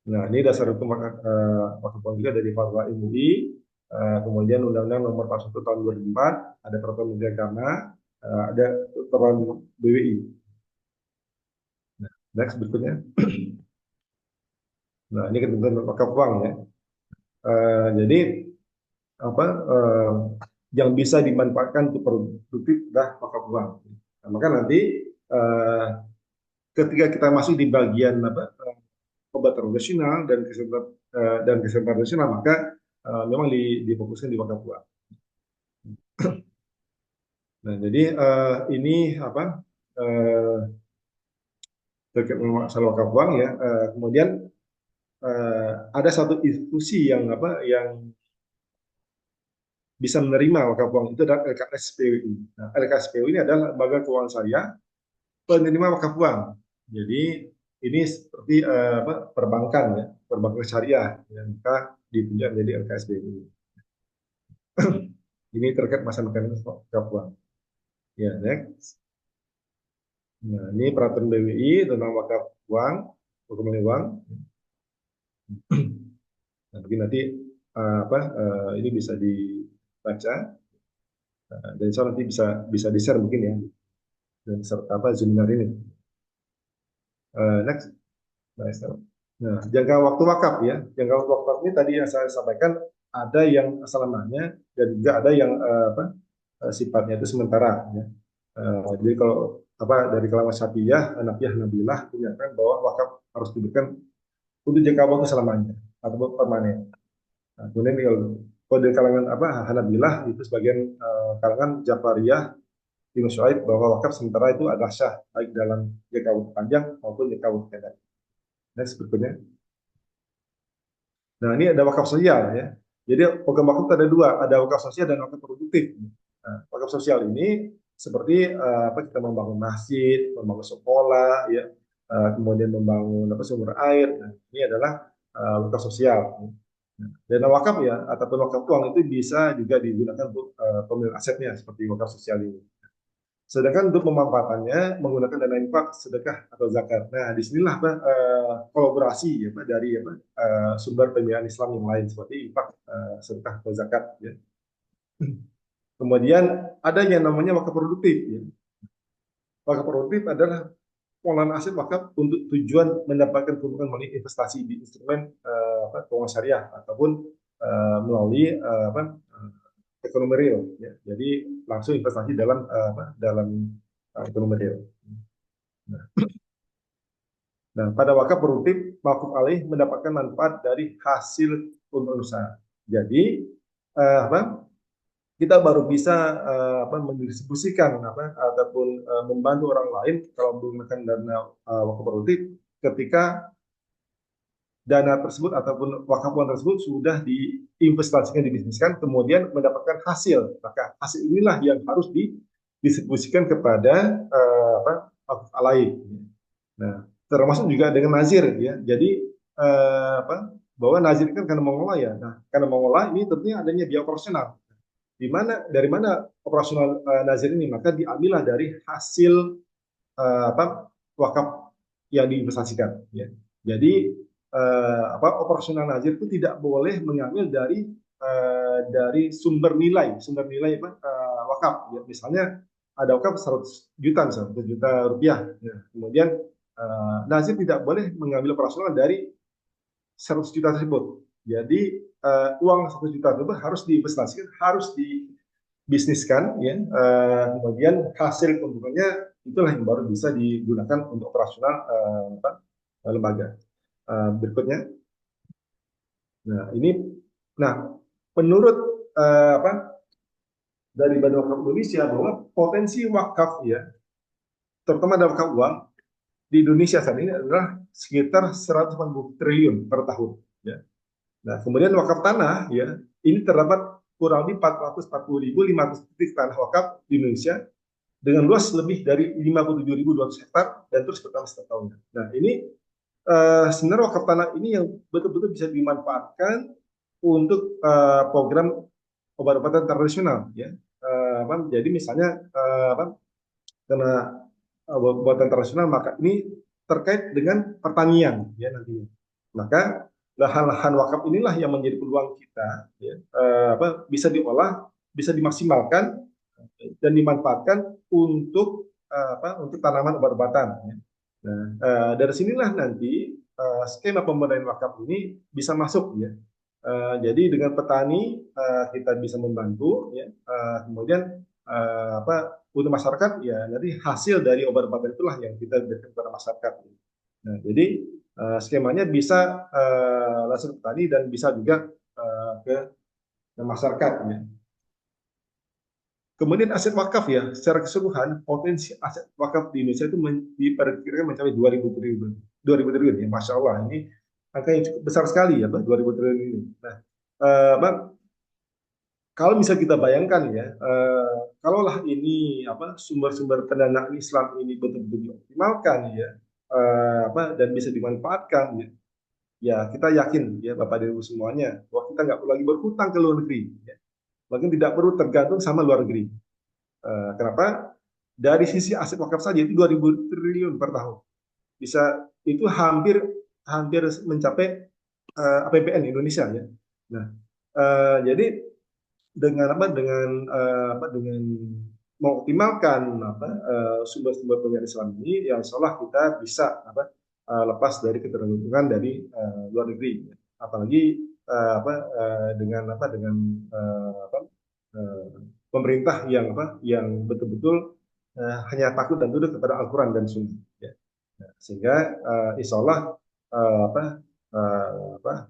Nah, ini dasar hukum wakaf bank juga dari Fatwa MUI, kemudian Undang-Undang Nomor 41 Tahun 2004, ada Peraturan Menteri Agama, ada Peraturan BWI. Nah, next berikutnya. Nah, ini ketentuan wakaf bank ya. Jadi apa yang bisa dimanfaatkan untuk produktif adalah wakaf bank. Nah, maka nanti ketika kita masuk di bagian obat tradisional dan kesehatan tradisional, maka memang difokuskan di wakaf uang. Nah, jadi ini terkait masalah wakaf uang ya. Kemudian ada satu institusi yang bisa menerima wakaf uang itu adalah LKSPWI. Nah, LKSPWI ini adalah lembaga keuangan syariah penerima wakaf uang. Jadi ini seperti perbankan ya, perbankan syariah yang maka ditunjuk menjadi LKSPWI. Ini terkait masalah mekanisme wakaf uang. Ya, next. Nah, ini peraturan BWI tentang wakaf uang, hukum uang. Nah, mungkin nanti ini bisa dibaca dan saya nanti bisa di-share mungkin ya dan serta Zoom ini. Next. Nah, jangka waktu wakaf ya. Jangka waktu wakaf ini tadi yang saya sampaikan ada yang selamanya dan juga ada yang sifatnya itu sementara ya. Jadi kalau dari kalangan Syafi'iyah, Hanafiyah, Hanabilah menyatakan bahwa wakaf harus diberikan untuk jangka waktu selamanya atau permanen. Nah, kemudian kalau dari kalangan Hanabilah itu sebagian kalangan Jafariyah, Ibnu Syuaib bahwa wakaf sementara itu adalah syah baik dalam jangka waktu panjang maupun jangka waktu pendek. Next berikutnya. Nah, ini ada wakaf sosial ya. Jadi program wakaf ada dua, ada wakaf sosial dan wakaf produktif. Nah, wakaf sosial ini seperti kita membangun masjid, membangun sekolah, ya, kemudian membangun sumber air. Nah, ini adalah wakaf sosial. Nah, dana wakaf ya ataupun wakaf uang itu bisa juga digunakan untuk pemilihan asetnya seperti wakaf sosial ini. Sedangkan untuk pemanfaatannya menggunakan dana infak, sedekah atau zakat. Nah, disinilah kolaborasi ya, dari sumber pembiayaan Islam yang lain seperti infak, sedekah atau zakat. Ya. Kemudian ada yang namanya wakaf produktif. Ya. Wakaf produktif adalah pengelolaan aset wakaf untuk tujuan mendapatkan keuntungan melalui investasi di instrumen keuangan syariah ataupun melalui ekonomi real, ya. Jadi langsung investasi dalam ekonomi real. Nah, pada wakaf produktif, maquf alaih mendapatkan manfaat dari hasil untung usaha. Jadi kita baru bisa mendistribusikan ataupun membantu orang lain kalau menggunakan dana wakaf produktif ketika dana tersebut ataupun wakaf uang tersebut sudah diinvestasikan, dibisniskan, kemudian mendapatkan hasil. Maka hasil inilah yang harus distribusikan kepada wakaf alaik. Nah, termasuk juga dengan nazir ya. Jadi bahwa nazir kan karena mengolah ya. Nah, karena mengolah ini tentunya adanya biaya operasional. Dari mana operasional nazir ini? Maka diambillah dari hasil wakaf yang diinvestasikan ya. Jadi operasional nazir itu tidak boleh mengambil dari sumber nilai wakaf ya. Misalnya ada wakaf 100 juta misalnya 100 juta rupiah ya. Kemudian nazir tidak boleh mengambil operasional dari 100 juta tersebut. Jadi uang 100 juta tersebut harus diinvestasikan, harus dibisniskan ya. Kemudian hasil keuntungannya itulah yang baru bisa digunakan untuk operasional lembaga. Berikutnya, nah menurut dari Badan Wakaf Indonesia bahwa potensi wakaf ya, terutama dalam wakaf uang di Indonesia saat ini adalah sekitar 180 triliun per tahun. Ya. Nah, kemudian wakaf tanah ya, ini terdapat kurang lebih 440.500 titik tanah wakaf di Indonesia dengan luas lebih dari 57.200 hektar dan terus bertambah setiap tahunnya. Nah, ini sebenarnya wakaf tanah ini yang betul-betul bisa dimanfaatkan untuk program obat-obatan tradisional ya. Jadi misalnya karena obat-obatan tradisional maka ini terkait dengan pertanian ya nantinya. Maka lahan-lahan wakaf inilah yang menjadi peluang kita ya, bisa diolah, bisa dimaksimalkan dan dimanfaatkan untuk untuk tanaman obat-obatan ya. Nah, dari sinilah nanti skema pemberdayaan wakaf ini bisa masuk ya. Jadi dengan petani kita bisa membantu ya. Kemudian untuk masyarakat ya nanti hasil dari obat-obatan itulah yang kita berikan kepada masyarakat. Nah, jadi skemanya bisa langsung ke petani dan bisa juga ke masyarakat ya. Kemudian aset wakaf ya, secara keseluruhan potensi aset wakaf di Indonesia itu diperkirakan mencapai 2.000 triliun. 2.000 triliun ya, Masya Allah. Ini angka yang cukup besar sekali ya, 2.000 triliun ini. Nah, kalau bisa kita bayangkan ya, kalaulah ini sumber-sumber pendanaan Islam ini betul-betul dioptimalkan ya, dan bisa dimanfaatkan ya, ya kita yakin ya Bapak dan Ibu semuanya bahwa kita nggak perlu lagi berhutang ke luar negeri, ya. Bahkan tidak perlu tergantung sama luar negeri. Kenapa? Dari sisi aset wakaf saja itu 2.000 triliun per tahun. Bisa itu hampir mencapai APBN Indonesia ya. Nah, jadi dengan dengan mengoptimalkan sumber-sumber pendanaan Islam ini, yang insya Allah kita bisa lepas dari ketergantungan dari luar negeri. Apalagi dengan pemerintah yang betul-betul hanya takut dan tunduk kepada Al-Quran dan Sunnah. Ya. Nah, sehingga insya Allah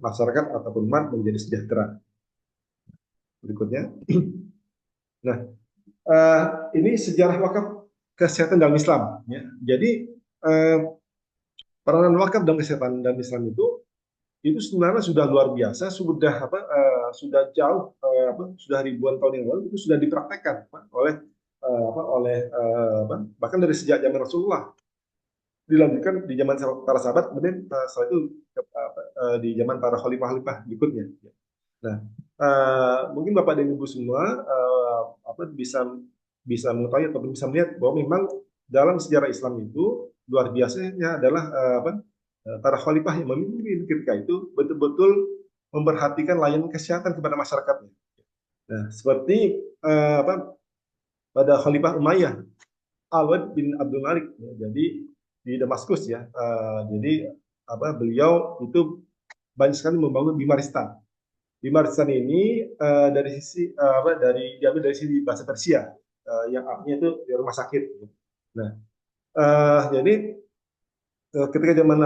masyarakat ataupun umat menjadi sejahtera. Berikutnya, nah ini sejarah wakaf kesehatan dalam Islam. Ya. Jadi peranan wakaf dalam kesehatan dalam Islam itu sebenarnya sudah luar biasa, sudah jauh, sudah ribuan tahun yang lalu itu sudah dipraktekkan bahkan dari sejak zaman Rasulullah, dilanjutkan di zaman para sahabat, kemudian setelah itu di zaman para khalifah-khalifah berikutnya. Nah, mungkin Bapak dan Ibu semua bisa mengetahui atau bisa melihat bahwa memang dalam sejarah Islam itu luar biasanya adalah para khalifah yang memimpin ketika itu betul-betul memperhatikan layanan kesehatan kepada masyarakatnya. Nah, seperti pada Khalifah Umayyah Al-Walid bin Abdul Malik, ya, jadi di Damaskus ya. Jadi beliau itu banyak sekali membangun bimaristan. Bimaristan ini diambil dari sisi bahasa Persia yang artinya itu rumah sakit. Nah, jadi ketika zaman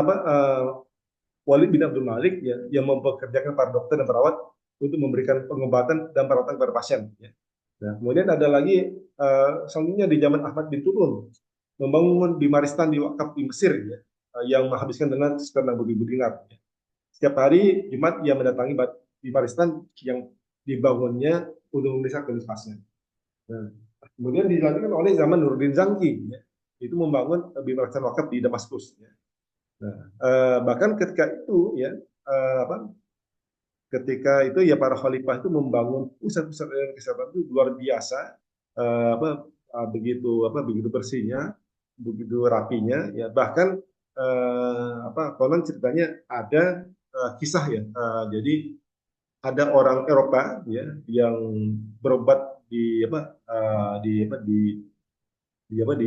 Walid bin Abdul Malik ya, yang mempekerjakan para dokter dan perawat untuk memberikan pengobatan dan perawatan kepada pasien. Ya. Nah, kemudian ada lagi selanjutnya di zaman Ahmad bin Turun membangun bimaristan di wakaf di Mesir ya, yang menghabiskan dengan sekitar 60.000 dinar. Ya. Setiap hari Jumat ia mendatangi bimaristan yang dibangunnya untuk memeriksa kondisi pasien. Nah, Kemudian dilanjutkan oleh zaman Nuruddin Zangki, ya, itu membangun Bimarsan Wakaf di Damaskus. Ya. Nah, bahkan ketika itu ya ketika itu ya para khalifah itu membangun pusat-pusat layanan kesehatan itu luar biasa, begitu bersihnya, begitu rapinya, ya bahkan konon ceritanya ada kisah ya, jadi ada orang Eropa ya yang berobat di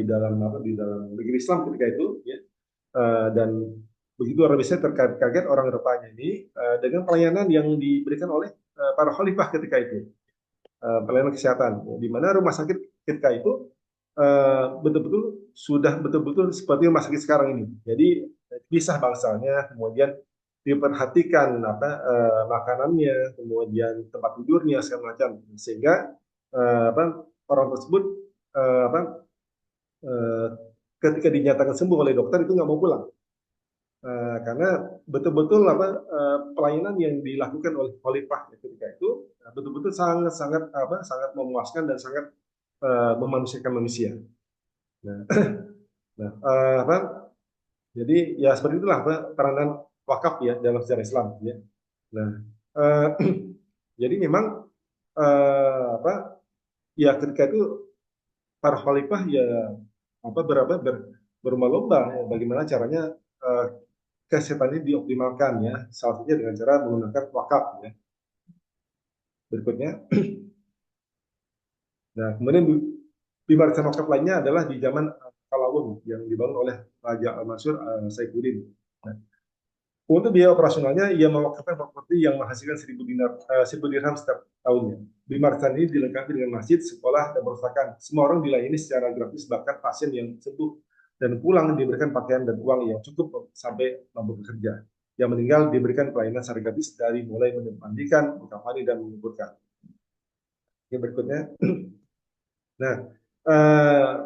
dalam negeri Islam ketika itu ya. Dan begitu orang Indonesia terkaget orang Eropanya ini dengan pelayanan yang diberikan oleh para khalifah ketika itu, pelayanan kesehatan, di mana rumah sakit ketika itu betul-betul sudah betul-betul seperti rumah sakit sekarang ini. Jadi pisah bangsalnya, kemudian diperhatikan makanannya, kemudian tempat tidurnya segala macam, sehingga orang tersebut eh, apa, eh, ketika dinyatakan sembuh oleh dokter itu nggak mau pulang. Karena betul-betul pelayanan yang dilakukan oleh khalifah ketika itu betul-betul sangat memuaskan dan sangat memanusiakan manusia. Nah, nah jadi ya seperti itulah peranan wakaf ya dalam sejarah Islam ya. Nah, uh, jadi memang ya ketika itu para khalifah ya berlomba ya, bagaimana caranya uh, kesehatan ini dioptimalkan ya, salah satunya dengan cara menggunakan wakaf ya. Berikutnya, nah kemudian barisan wakaf lainnya adalah di zaman Kalawun yang dibangun oleh Raja Al-Mansur Saifuddin. Nah, untuk biaya operasionalnya ia mewakafkan properti yang menghasilkan 1.000 dirham setiap tahunnya. Barisan ini dilengkapi dengan masjid, sekolah, dan perpustakaan. Semua orang dilayani secara gratis, bahkan pasien yang sembuh dan pulang diberikan pakaian dan uang yang cukup sampai mampu bekerja. Yang meninggal diberikan pelayanan secara gratis dari mulai memandikan, mengkafani, dan menguburkan. Yang berikutnya, nah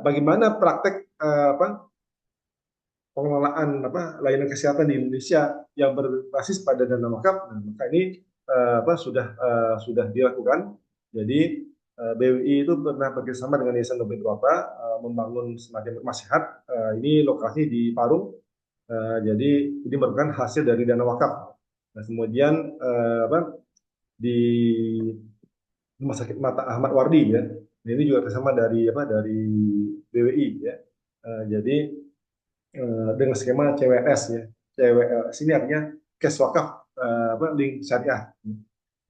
bagaimana praktek pengelolaan layanan kesehatan di Indonesia yang berbasis pada dana wakaf? Nah, maka ini sudah dilakukan. Jadi BWI itu pernah bekerjasama dengan Yayasan Dompet Duafa membangun semacam rumah sehat. Ini lokasi di Parung. Jadi ini merupakan hasil dari dana wakaf. Nah, kemudian di Rumah Sakit Mata Ahmad Wardi ya. Nah, ini juga bersama dari BWI ya. Jadi dengan skema CWS ya. CWS ini artinya cash wakaf link syariah.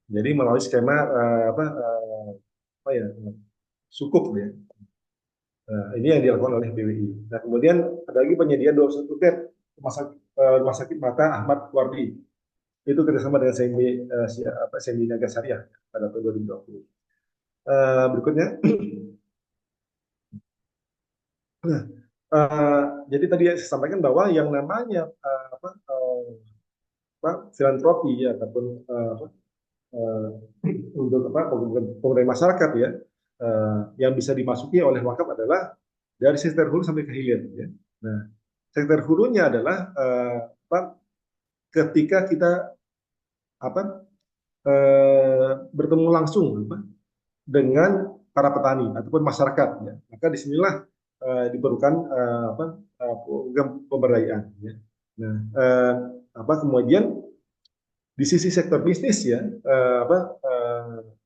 Jadi melalui skema sukuk ya. Ini yang dilakukan oleh BWI. Nah, kemudian ada lagi penyediaan 21 bed rumah sakit Mata Ahmad Wardi. Itu kerjasama dengan Sendi Naga Syariah pada tahun 2020. Berikutnya, jadi tadi saya sampaikan bahwa yang namanya filantropi ya, ataupun untuk pemberdayaan masyarakat ya, yang bisa dimasuki oleh wakaf adalah dari sektor hulu sampai ke hilir. Ya. Nah, sektor hulunya adalah ketika kita bertemu langsung dengan para petani ataupun masyarakat, ya. Maka disinilah diperlukan program pemberdayaan. Ya. Nah, kemudian di sisi sektor bisnis ya,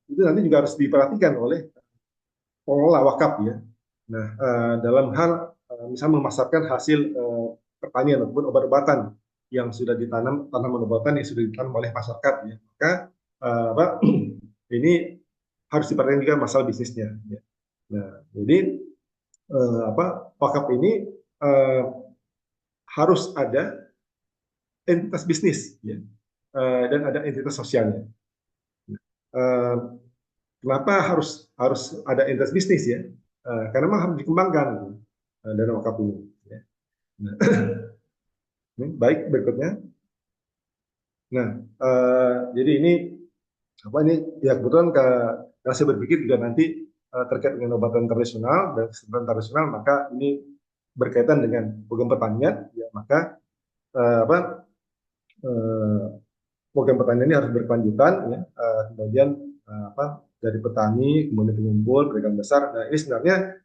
itu nanti juga harus diperhatikan oleh pengelola wakaf ya. Nah, dalam hal misalnya memasarkan hasil pertanian ataupun obat-obatan yang sudah ditanam, tanaman obatan yang sudah ditanam oleh masyarakat ya. Maka ini harus diperhatikan juga masalah bisnisnya. Ya. Nah, jadi wakaf ini harus ada entitas bisnis ya, dan ada entitas sosialnya. Kenapa harus ada entitas bisnis ya? Karena memang harus dikembangkan dana wakaf ini. Ya. Nah, baik berikutnya. Nah, jadi ini ya kebetulan karena saya berpikir juga nanti terkait dengan obatan tradisional dan kesehatan tradisional, maka ini berkaitan dengan program pertanian, ya maka program pertanian ini harus berkelanjutan, ya. Kemudian dari petani, kemudian pengumpul, pedagang besar. Nah, ini sebenarnya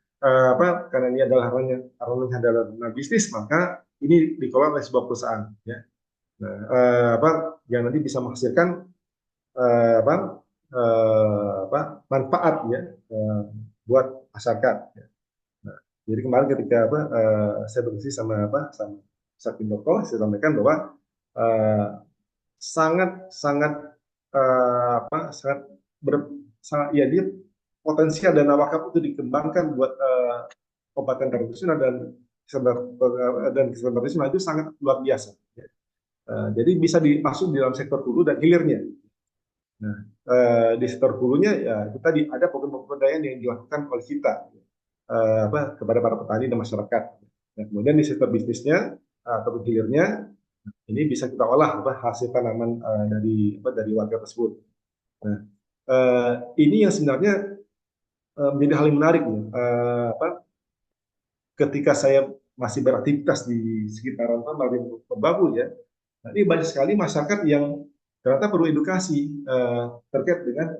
karena ini adalah ranahnya adalah ranah bisnis, maka ini dikelola oleh sebuah perusahaan, ya. Nah, yang nanti bisa menghasilkan eh, apa, manfaat, ya, buat masyarakat. Ya. Nah, jadi kemarin ketika saya berdiskusi sama Sakin Doko, saya sampaikan bahwa eh, sangat sangat sangat sangat, ya, dia potensial dana wakaf itu dikembangkan buat obat tradisional dan kesehatan tradisional itu sangat luar biasa, ya. Jadi bisa dimasuk di dalam sektor hulu dan hilirnya. Nah, di sektor hulunya ya kita ada program pemberdayaan yang dilakukan oleh kita, kepada para petani dan masyarakat. Nah, kemudian di sektor bisnisnya atau hilirnya ini bisa kita olah hasil tanaman dari warga tersebut. Nah, ini yang sebenarnya menjadi hal yang menarik, ya. Ketika saya masih beraktivitas di sekitaran Maribabul, ya, ini banyak sekali masyarakat yang ternyata perlu edukasi terkait dengan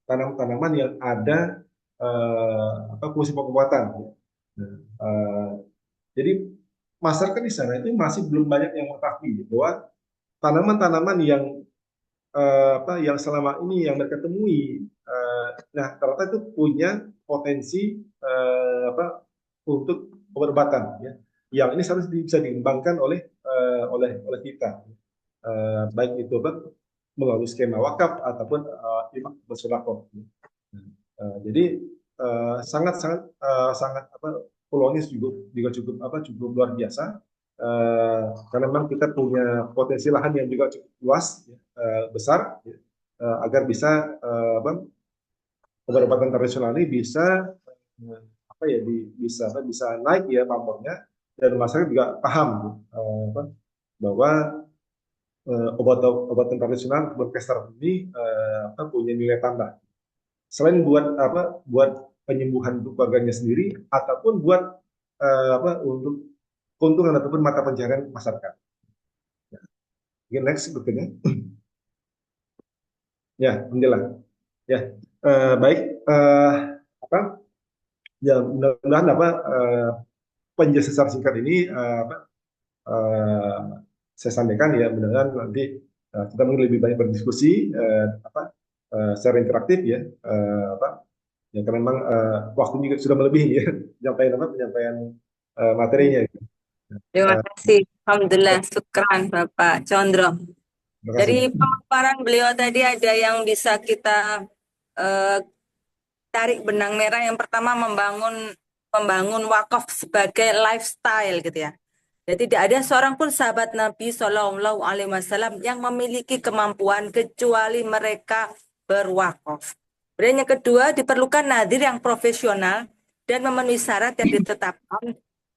tanaman-tanaman yang ada fungsi pengobatan, ya. Nah, jadi masyarakat di sana itu masih belum banyak yang mengetahui bahwa tanaman-tanaman yang selama ini yang mereka temui, nah ternyata itu punya potensi untuk obat-obatan, ya. Yang ini seharusnya bisa dikembangkan oleh kita, baik itu melalui skema wakaf ataupun imak bersolako. Jadi sangat sangat sangat peluangnya cukup luar biasa, karena memang kita punya potensi lahan yang juga cukup luas, ya, besar, ya, agar bisa obat-obatan tradisional ini bisa bisa naik, ya, pamornya, dan masyarakat juga paham, bahwa obat-obatan tradisional berkeser ini punya nilai tambah selain buat penyembuhan untuk keluarganya sendiri ataupun buat untuk keuntungan ataupun mata pencaharian masyarakat. Ya. Next berikutnya. Ya, alhamdulillah. Ya, baik. Ya, mudah-mudahan penjelasan secara singkat ini saya sampaikan, ya, mudah-mudahan nanti kita mungkin lebih banyak berdiskusi secara interaktif, ya, ya, karena memang waktunya juga sudah melebihi, ya, penyampaian materinya, gitu. Terima kasih. Alhamdulillah, syukran Bapak Condro. Terima kasih. Dari pemaparan beliau tadi ada yang bisa kita eh, tarik benang merah. Yang pertama membangun wakaf sebagai lifestyle, gitu ya. Jadi tidak ada seorang pun sahabat Nabi Shallallahu Alaihi Wasallam yang memiliki kemampuan kecuali mereka berwakaf. Kemudian yang kedua, diperlukan nadir yang profesional dan memenuhi syarat yang ditetapkan,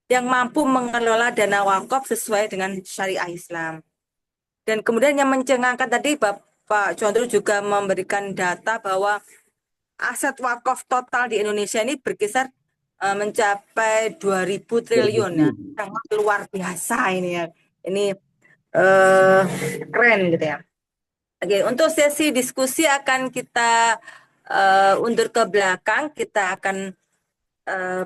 yang mampu mengelola dana wakaf sesuai dengan syariah Islam. Dan kemudian yang mencengangkan tadi, Bapak Condro juga memberikan data bahwa aset wakaf total di Indonesia ini berkisar mencapai 2.000 triliun, ya. Sangat luar biasa ini, ya. Ini keren, gitu ya. Oke, untuk sesi diskusi akan kita undur ke belakang. Kita akan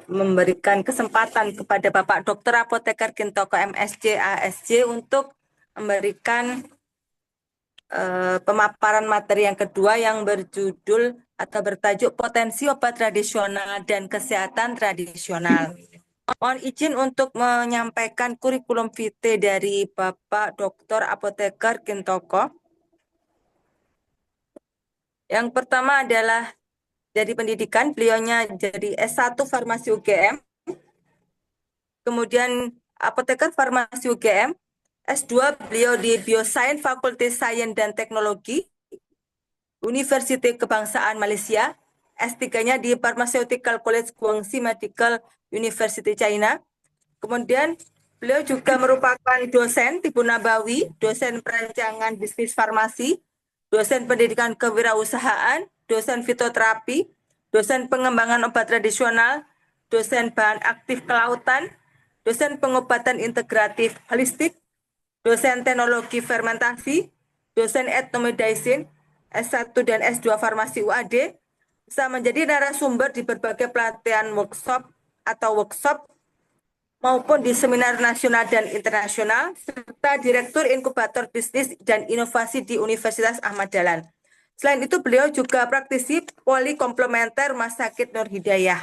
memberikan kesempatan kepada Bapak Dr. Apoteker Gintoko MSc ASC untuk memberikan pemaparan materi yang kedua yang berjudul atau bertajuk Potensi Obat Tradisional dan Kesehatan Tradisional. Mohon izin untuk menyampaikan kurikulum vitae dari Bapak Dr. Apoteker Gintoko. Yang pertama adalah dari pendidikan, beliaunya jadi S1 Farmasi UGM, kemudian Apoteker Farmasi UGM, S2 beliau di Biosains Fakultas Sains dan Teknologi, Universitas Kebangsaan Malaysia, S3-nya di Pharmaceutical College Guangxi Medical University China. Kemudian beliau juga merupakan dosen Tibu Nabawi, dosen perancangan bisnis farmasi, dosen pendidikan kewirausahaan, dosen fitoterapi, dosen pengembangan obat tradisional, dosen bahan aktif kelautan, dosen pengobatan integratif holistik, dosen teknologi fermentasi, dosen etnomedicine, S1 dan S2 Farmasi UAD, bisa menjadi narasumber di berbagai pelatihan workshop maupun di seminar nasional dan internasional, serta Direktur Inkubator Bisnis dan Inovasi di Universitas Ahmad Dahlan. Selain itu, beliau juga praktisi polikomplementer Rumah Sakit Nur Hidayah.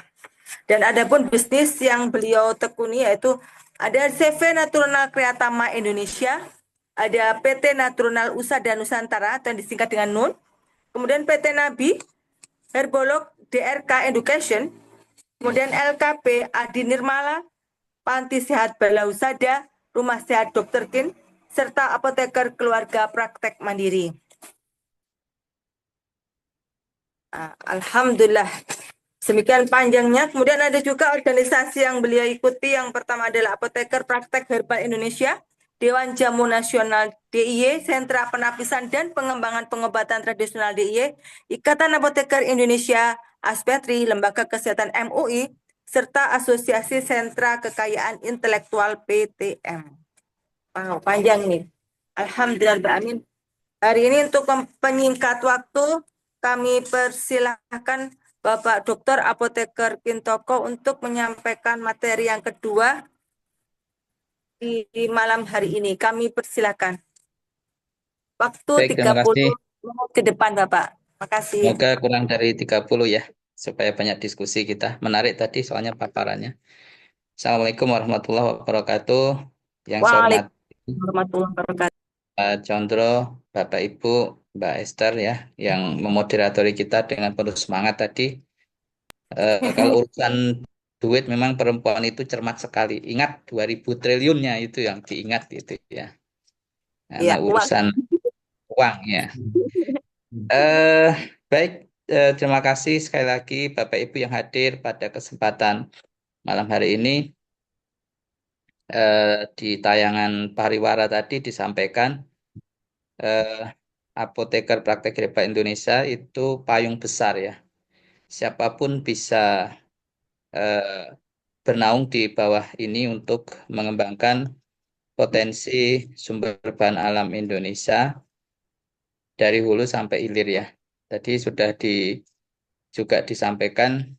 Dan ada pun bisnis yang beliau tekuni yaitu ada CV Natural Kreatama Indonesia, ada PT Natural USA dan Nusantara atau yang disingkat dengan NUN, kemudian PT Nabi, Herbolog DRK Education, kemudian LKP Adi Nirmala, Panti Sehat Balausada, Rumah Sehat Dr. Kin, serta apoteker keluarga praktek mandiri. Alhamdulillah. Demikian panjangnya. Kemudian ada juga organisasi yang beliau ikuti. Yang pertama adalah Apoteker Praktek Herbal Indonesia, Dewan Jamu Nasional DIY, Sentra Penapisan dan Pengembangan Pengobatan Tradisional DIY, Ikatan Apoteker Indonesia, Aspetri, Lembaga Kesehatan MUI, serta Asosiasi Sentra Kekayaan Intelektual PTM. Wow, panjang nih. Alhamdulillah, amin. Hari ini untuk penyingkat waktu, kami persilahkan Bapak Dr. Apoteker Kintoko untuk menyampaikan materi yang kedua di malam hari ini. Kami persilahkan. Waktu Baik, terima 30 kasih. menit ke depan, Bapak. Makasih. Semoga kurang dari 30 ya, supaya banyak diskusi kita. Menarik tadi soalnya paparannya. Assalamualaikum warahmatullahi wabarakatuh. Yang saya hormati Waalaikumsalam warahmatullahi wabarakatuh. Pak Condro, Bapak Ibu, Mbak Esther ya, yang memoderatori kita dengan penuh semangat tadi. Kalau urusan duit memang perempuan itu cermat sekali. Ingat 2000 triliunnya itu yang diingat gitu ya. Karena Ya, uang. urusan uang ya. Eh, baik, terima kasih sekali lagi Bapak Ibu yang hadir pada kesempatan malam hari ini. Di tayangan Pariwara tadi disampaikan eh, apoteker praktek herbal Indonesia itu payung besar ya. Siapapun bisa eh, bernaung di bawah ini untuk mengembangkan potensi sumber bahan alam Indonesia dari hulu sampai hilir ya. Tadi sudah juga disampaikan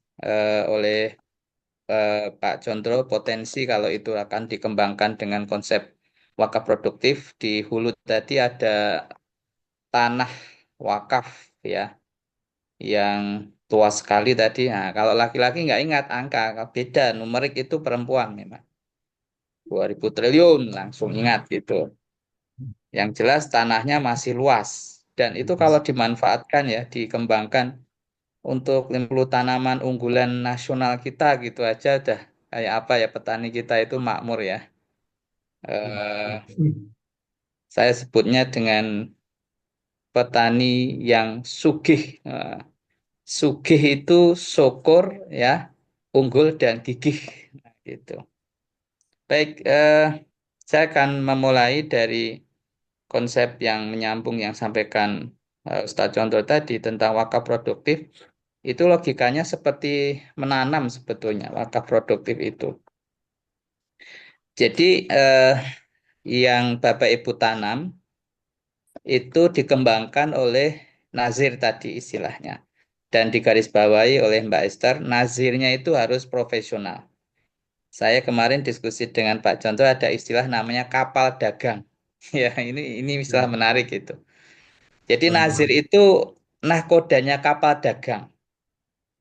oleh Pak Condro potensi kalau itu akan dikembangkan dengan konsep wakaf produktif. Di hulu tadi ada tanah wakaf ya yang tua sekali tadi. Nah, kalau laki-laki nggak ingat angka, beda numerik itu perempuan memang 2000 triliun langsung ingat gitu. Yang jelas tanahnya masih luas dan itu kalau dimanfaatkan ya dikembangkan untuk 50 tanaman unggulan nasional kita gitu aja udah kayak apa ya petani kita itu makmur ya. Eh, saya sebutnya dengan petani yang sugih. Sugih itu syukur ya, unggul dan gigih. Nah, gitu. Baik, saya akan memulai dari konsep yang menyambung yang sampaikan Ustadz Contoh tadi tentang wakaf produktif. Itu logikanya seperti menanam sebetulnya wakaf produktif itu. Jadi yang Bapak Ibu tanam itu dikembangkan oleh nazir tadi istilahnya. Dan digarisbawahi oleh Mbak Esther, nazirnya itu harus profesional. Saya kemarin diskusi dengan Pak Contoh ada istilah namanya kapal dagang. Ya, ini istilah menarik itu. Jadi nazir itu nahkodanya kapal dagang.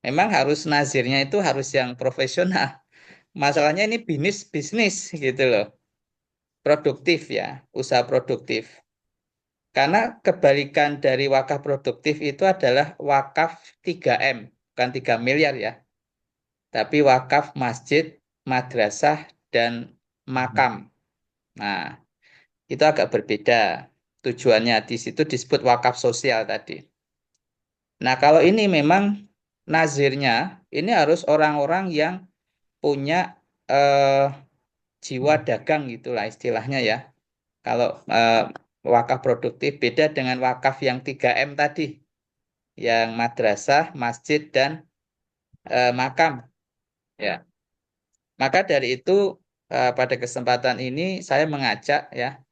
Memang harus nazirnya itu harus yang profesional. Masalahnya ini bisnis gitu loh. Produktif ya, usaha produktif. Karena kebalikan dari wakaf produktif itu adalah wakaf 3M, bukan 3 miliar ya. Tapi wakaf masjid, madrasah, dan makam. Nah, itu agak berbeda. Tujuannya di situ disebut wakaf sosial tadi. Nah, kalau ini memang nazirnya, ini harus orang-orang yang punya eh, jiwa dagang gitulah istilahnya ya. Kalau wakaf produktif beda dengan wakaf yang 3M tadi, yang madrasah, masjid, dan makam. Ya, maka dari itu pada kesempatan ini saya mengajak ya,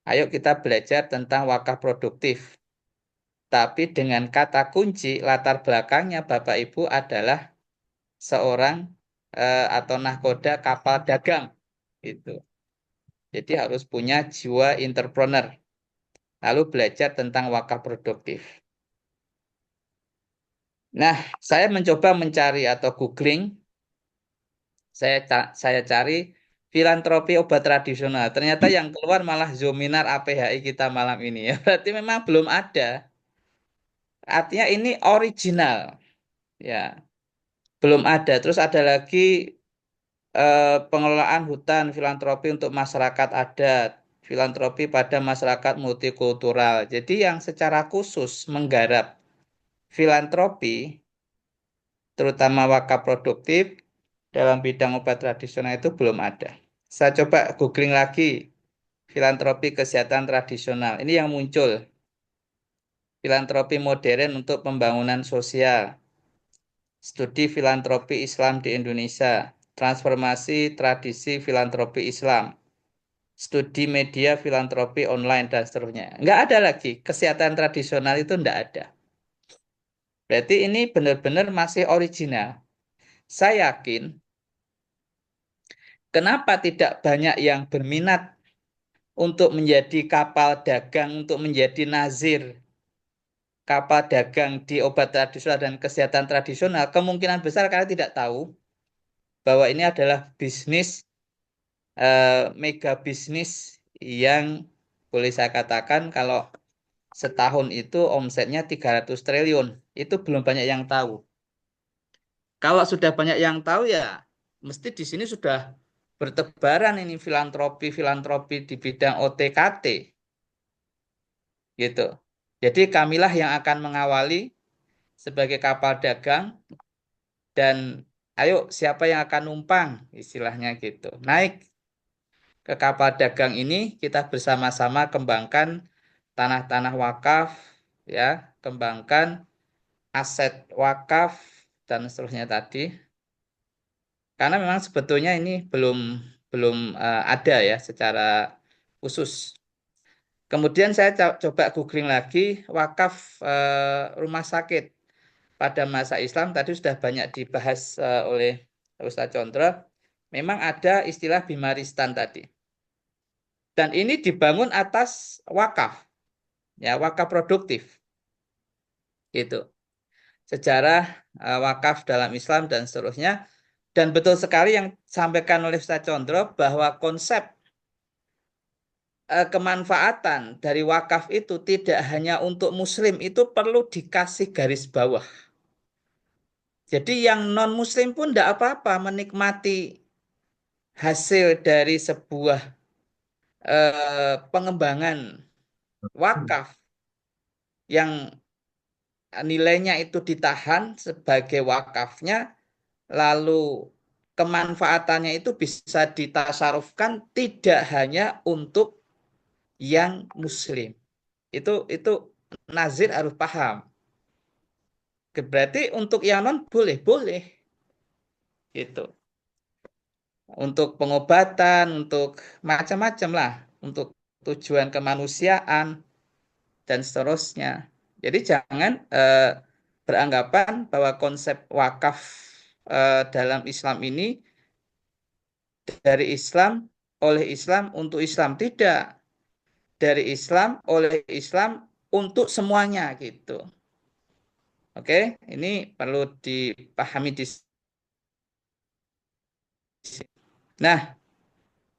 ayo kita belajar tentang wakaf produktif. tapi dengan kata kunci latar belakangnya Bapak Ibu adalah seorang atau nahkoda kapal dagang gitu. Jadi harus punya jiwa entrepreneur. Lalu belajar tentang wakaf produktif. Nah, saya mencoba mencari atau googling, saya cari filantropi obat tradisional. Ternyata yang keluar malah Zoominar APHI kita malam ini ya. Berarti memang belum ada. Artinya ini original ya. Belum ada. Terus ada lagi pengelolaan hutan filantropi untuk masyarakat adat, filantropi pada masyarakat multikultural. Jadi yang secara khusus menggarap filantropi, terutama wakaf produktif dalam bidang obat tradisional itu belum ada. Saya coba googling lagi filantropi kesehatan tradisional. Ini yang muncul. Filantropi modern untuk pembangunan sosial. Studi filantropi Islam di Indonesia. Transformasi tradisi filantropi Islam. Studi media filantropi online dan seterusnya. Nggak ada lagi. Kesehatan tradisional itu nggak ada. Berarti ini benar-benar masih original. Saya yakin kenapa tidak banyak yang berminat untuk menjadi kapal dagang, untuk menjadi nazir kapal dagang di obat tradisional dan kesehatan tradisional. Kemungkinan besar kalian tidak tahu bahwa ini adalah bisnis, mega bisnis yang boleh saya katakan kalau setahun itu omsetnya 300 triliun. Itu belum banyak yang tahu. Kalau sudah banyak yang tahu ya mesti di sini sudah bertebaran ini filantropi di bidang OTKT gitu. Jadi kamilah yang akan mengawali sebagai kapal dagang dan ayo siapa yang akan numpang istilahnya gitu. Naik ke kapal dagang ini kita bersama-sama kembangkan tanah-tanah wakaf ya, kembangkan aset wakaf dan seterusnya tadi. Karena memang sebetulnya ini belum belum ada ya secara khusus. Kemudian saya coba googling lagi wakaf rumah sakit pada masa Islam tadi sudah banyak dibahas oleh Ustaz Condro. Memang ada istilah Bimaristan tadi. Dan ini dibangun atas wakaf, ya wakaf produktif. Itu sejarah wakaf dalam Islam dan seterusnya. Dan betul sekali yang disampaikan oleh Ustaz Condro bahwa konsep kemanfaatan dari wakaf itu tidak hanya untuk muslim, itu perlu dikasih garis bawah. Jadi yang non-muslim pun tidak apa-apa menikmati hasil dari sebuah pengembangan wakaf yang nilainya itu ditahan sebagai wakafnya, lalu kemanfaatannya itu bisa ditasarufkan tidak hanya untuk yang muslim. Itu nazir harus paham. Berarti untuk yang non boleh gitu. Untuk pengobatan, untuk macam-macam lah, untuk tujuan kemanusiaan dan seterusnya. Jadi jangan beranggapan bahwa konsep wakaf dalam Islam ini dari Islam, oleh Islam, untuk Islam. Tidak. Dari Islam, oleh Islam, untuk semuanya gitu. Oke, ini perlu dipahami di sini. Nah,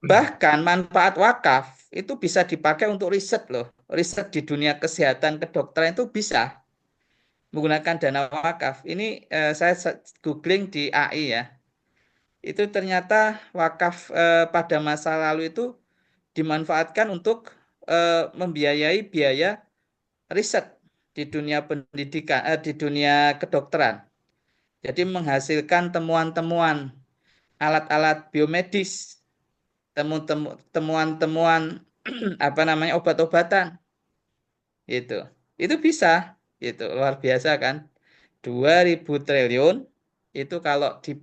bahkan manfaat wakaf itu bisa dipakai untuk riset loh. Riset di dunia kesehatan kedokteran itu bisa menggunakan dana wakaf. Ini saya googling di AI ya. Itu ternyata wakaf pada masa lalu itu dimanfaatkan untuk membiayai biaya riset di dunia pendidikan, di dunia kedokteran. Jadi menghasilkan temuan-temuan alat-alat biomedis, temuan-temuan apa namanya obat-obatan, itu bisa, itu luar biasa kan, 2.000 triliun itu kalau di,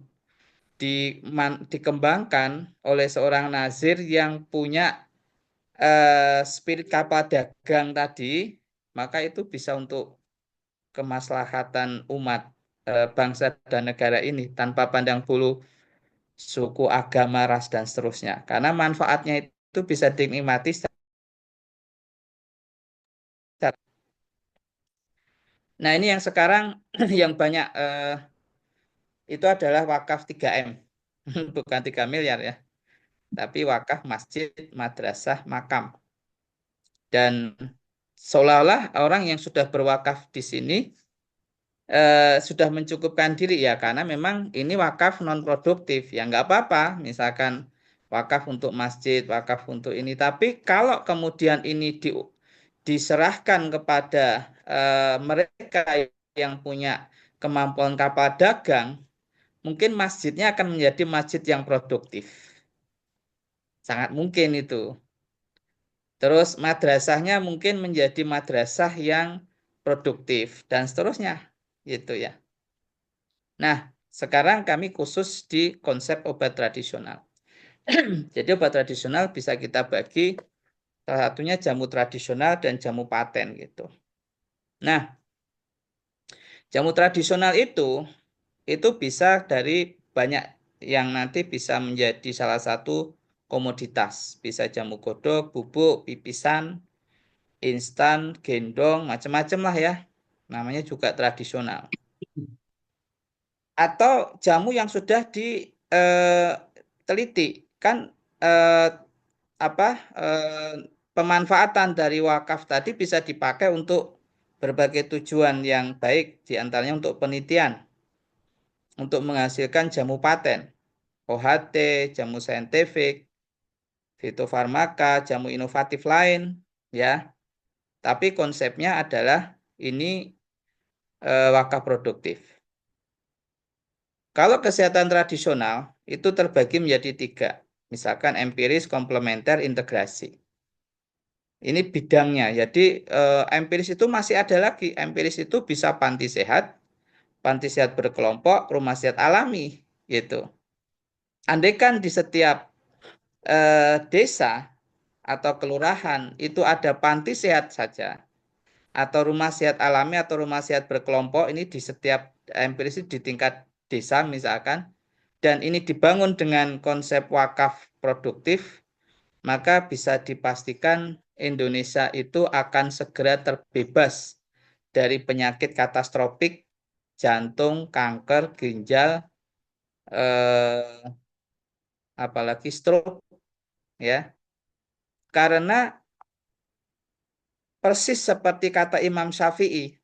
dikembangkan oleh seorang nazir yang punya spirit kapal dagang tadi, maka itu bisa untuk kemaslahatan umat, bangsa dan negara ini tanpa pandang bulu suku, agama, ras, dan seterusnya. Karena manfaatnya itu bisa dinikmati Nah, ini yang sekarang yang banyak itu adalah wakaf 3M. Bukan 3 miliar ya, tapi wakaf masjid, madrasah, makam. Dan seolah-olah orang yang sudah berwakaf di sini sudah mencukupkan diri ya, karena memang ini wakaf non produktif ya, nggak apa-apa. Misalkan wakaf untuk masjid, wakaf untuk ini. Tapi kalau kemudian ini diserahkan kepada mereka yang punya kemampuan kapal dagang, mungkin masjidnya akan menjadi masjid yang produktif. Sangat mungkin itu. Terus madrasahnya mungkin menjadi madrasah yang produktif dan seterusnya. Gitu ya. Nah, sekarang kami khusus di konsep obat tradisional. Jadi obat tradisional bisa kita bagi salah satunya jamu tradisional dan jamu paten gitu. Nah, jamu tradisional itu bisa dari banyak yang nanti bisa menjadi salah satu komoditas. Bisa jamu godok, bubuk, pipisan, instan, gendong, macam-macam lah ya. Namanya juga tradisional. Atau jamu yang sudah diteliti. Kan eh, apa pemanfaatan dari wakaf tadi bisa dipakai untuk berbagai tujuan yang baik, diantaranya untuk penelitian, untuk menghasilkan jamu paten, OHT, jamu saintifik, fitofarmaka, jamu inovatif lain, ya. Tapi konsepnya adalah ini wakaf produktif. Kalau kesehatan tradisional itu terbagi menjadi 3, misalkan empiris, komplementer, integrasi. Ini bidangnya. Jadi empiris itu masih ada lagi. Empiris itu bisa panti sehat berkelompok, rumah sehat alami, gitu. Andaikan di setiap desa atau kelurahan itu ada panti sehat saja, atau rumah sehat alami atau rumah sehat berkelompok, ini di setiap empiris di tingkat desa misalkan, dan ini dibangun dengan konsep wakaf produktif, maka bisa dipastikan Indonesia itu akan segera terbebas dari penyakit katastrofik, jantung, kanker, ginjal, apalagi stroke, ya. Karena persis seperti kata Imam Syafi'i,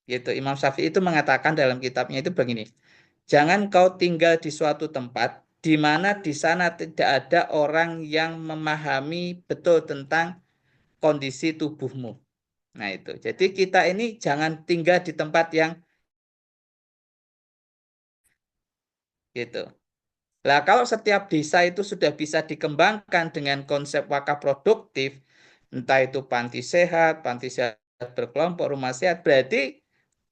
gitu. Imam Syafi'i itu mengatakan dalam kitabnya itu begini, jangan kau tinggal di suatu tempat di mana di sana tidak ada orang yang memahami betul tentang kondisi tubuhmu. Nah itu. Jadi kita ini jangan tinggal di tempat yang gitu. Nah, kalau setiap desa itu sudah bisa dikembangkan dengan konsep wakaf produktif, entah itu panti sehat berkelompok, rumah sehat, berarti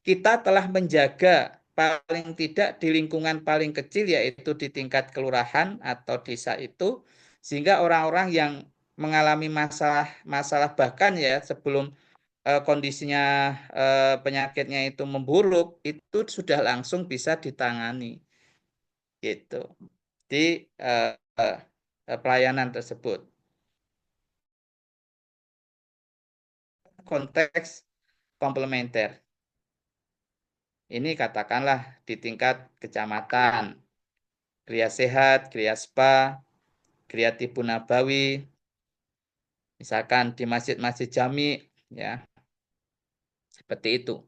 kita telah menjaga paling tidak di lingkungan paling kecil, yaitu di tingkat kelurahan atau desa itu, sehingga orang-orang yang mengalami masalah bahkan ya sebelum kondisinya penyakitnya itu memburuk, itu sudah langsung bisa ditangani gitu di eh, pelayanan tersebut. Konteks komplementer ini katakanlah di tingkat kecamatan, Gria Sehat, Gria Spa, Gria Tibu Nabawi, misalkan di masjid-masjid jami, ya seperti itu.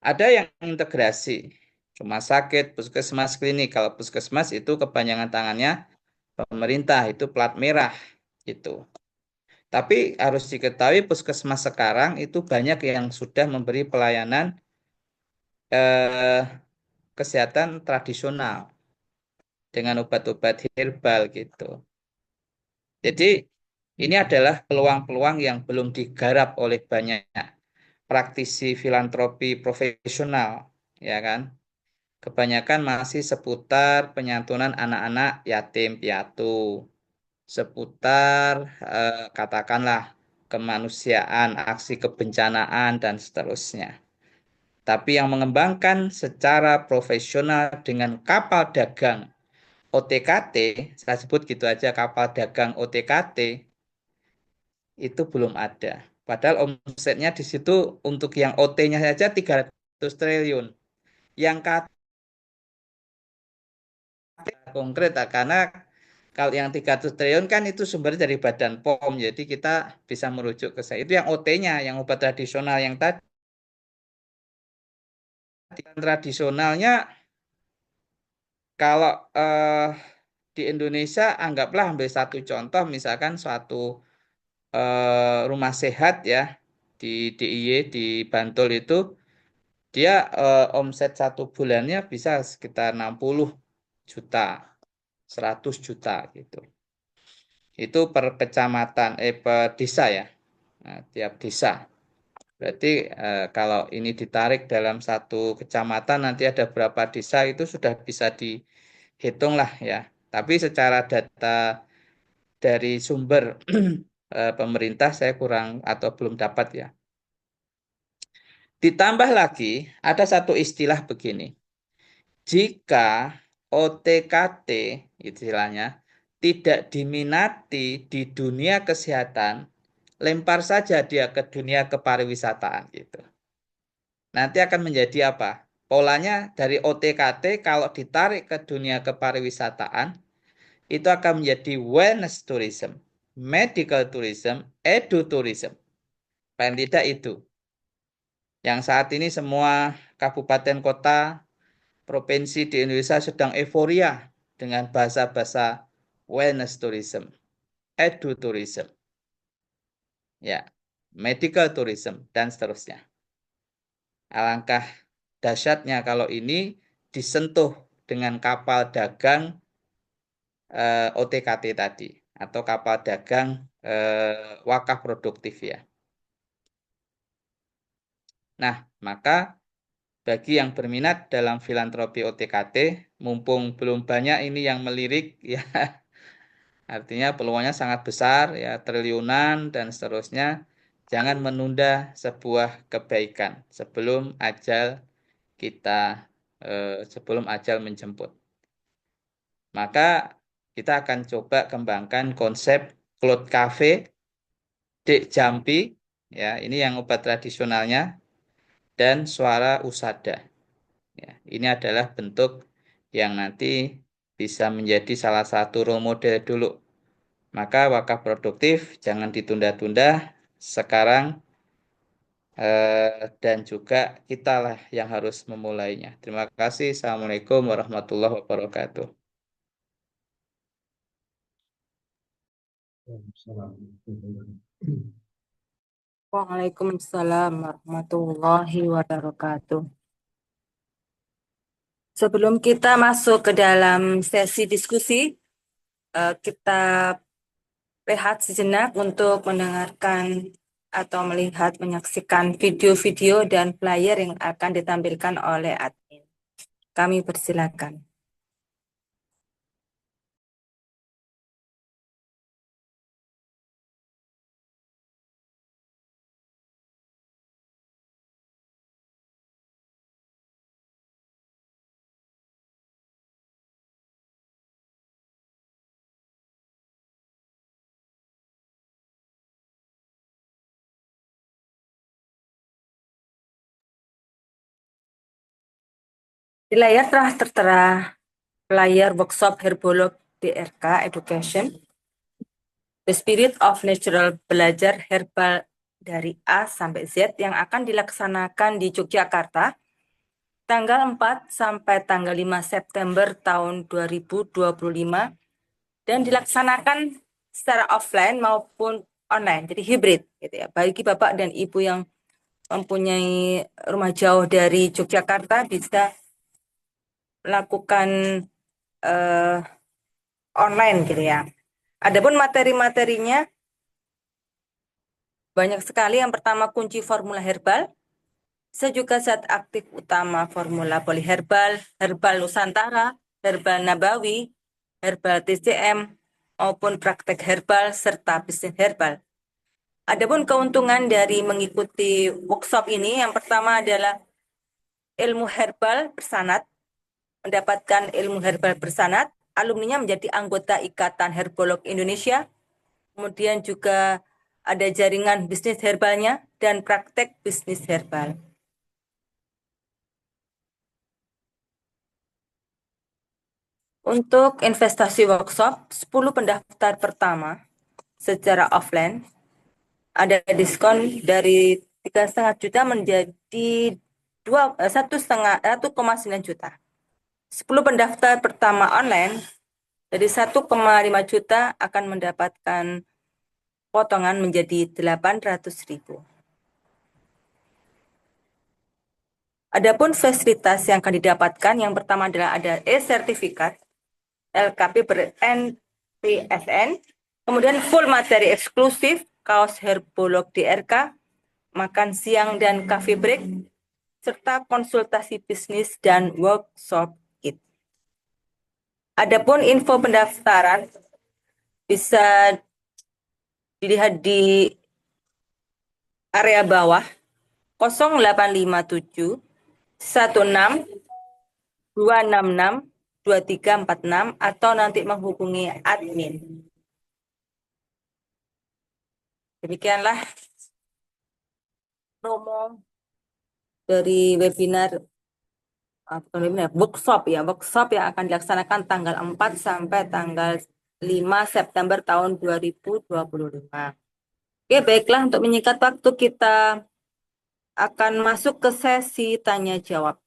Ada yang integrasi, rumah sakit, puskesmas, klinik. Kalau puskesmas itu kepanjangan tangannya pemerintah, itu plat merah gitu. Tapi harus diketahui puskesmas sekarang itu banyak yang sudah memberi pelayanan eh, kesehatan tradisional dengan obat-obat herbal gitu. Jadi ini adalah peluang-peluang yang belum digarap oleh banyak praktisi filantropi profesional, ya kan? Kebanyakan masih seputar penyantunan anak-anak yatim piatu, seputar katakanlah kemanusiaan, aksi kebencanaan, dan seterusnya. Tapi yang mengembangkan secara profesional dengan kapal dagang OTKT, saya sebut gitu aja, kapal dagang OTKT, itu belum ada. Padahal omsetnya di situ untuk yang OT-nya saja 300 triliun. Yang KT konkret, karena kalau yang 300 triliun kan itu sumber dari Badan POM, jadi kita bisa merujuk ke saya. Itu yang OT-nya, yang obat tradisional yang tadi. Tradisionalnya kalau di Indonesia anggaplah ambil satu contoh, misalkan suatu rumah sehat ya di DIY di Bantul itu dia omset satu bulannya bisa sekitar 60 juta, 100 juta gitu. Itu per kecamatan, per desa ya. Nah, tiap desa. Berarti kalau ini ditarik dalam satu kecamatan nanti ada berapa desa itu sudah bisa dihitung lah ya. Tapi secara data dari sumber pemerintah saya kurang atau belum dapat ya. Ditambah lagi ada satu istilah begini. Jika OTKT istilahnya tidak diminati di dunia kesehatan, lempar saja dia ke dunia kepariwisataan gitu. Nanti akan menjadi apa? Polanya dari OTKT kalau ditarik ke dunia kepariwisataan, itu akan menjadi wellness tourism, medical tourism, edu tourism. Paling tidak itu. Yang saat ini semua kabupaten kota, provinsi di Indonesia sedang euforia dengan bahasa-bahasa wellness tourism, edu tourism, ya, medical tourism, dan seterusnya. Alangkah dahsyatnya kalau ini disentuh dengan kapal dagang OTKT tadi atau kapal dagang wakaf produktif ya. Nah, maka bagi yang berminat dalam filantropi OTKT, mumpung belum banyak ini yang melirik ya, artinya peluangnya sangat besar ya, triliunan dan seterusnya. Jangan menunda sebuah kebaikan sebelum ajal menjemput. Maka kita akan coba kembangkan konsep Cloud Cafe Dek Jampi, ya, ini yang obat tradisionalnya, dan suara usada. Ya, ini adalah bentuk yang nanti bisa menjadi salah satu role model dulu. Maka wakaf produktif jangan ditunda-tunda, sekarang dan juga kita lah yang harus memulainya. Terima kasih. Assalamualaikum warahmatullahi wabarakatuh. Waalaikumsalam warahmatullahi wabarakatuh. Sebelum kita masuk ke dalam sesi diskusi, kita rehat sejenak untuk mendengarkan atau melihat, menyaksikan video-video dan flyer yang akan ditampilkan oleh admin. Kami persilakan. Di layar telah tertera flyer workshop Herbolog DRK Education, The Spirit of Natural, belajar herbal dari A sampai Z yang akan dilaksanakan di Yogyakarta tanggal 4 sampai tanggal 5 September tahun 2025 dan dilaksanakan secara offline maupun online, jadi hibrid gitu ya. Bagi Bapak dan Ibu yang mempunyai rumah jauh dari Yogyakarta bisa melakukan online gitu ya. Adapun materi-materinya banyak sekali. Yang pertama kunci formula herbal, sejuga zat aktif utama formula poliherbal, herbal Nusantara, herbal Nabawi, herbal TCM, maupun praktek herbal serta bisnis herbal. Adapun keuntungan dari mengikuti workshop ini, yang pertama adalah ilmu herbal bersanad, mendapatkan ilmu herbal bersanad, alumninya menjadi anggota Ikatan Herbolog Indonesia, kemudian juga ada jaringan bisnis herbalnya dan praktek bisnis herbal. Untuk investasi workshop, 10 pendaftar pertama secara offline ada diskon dari 3,5 juta menjadi 1,9 juta. 10 pendaftar pertama online dari 1,5 juta akan mendapatkan potongan menjadi 800.000. Adapun fasilitas yang akan didapatkan, yang pertama adalah ada e-sertifikat, LKP ber-NPSN, kemudian full materi eksklusif, kaos herbolog DRK, makan siang dan coffee break, serta konsultasi bisnis dan workshop kit. Adapun info pendaftaran bisa dilihat di area bawah 0857 16 266 2346 atau nanti menghubungi admin. Demikianlah promo dari webinar workshop yang akan dilaksanakan tanggal 4 sampai tanggal 5 September tahun 2025. Oke, baiklah, untuk menyingkat waktu kita akan masuk ke sesi tanya jawab.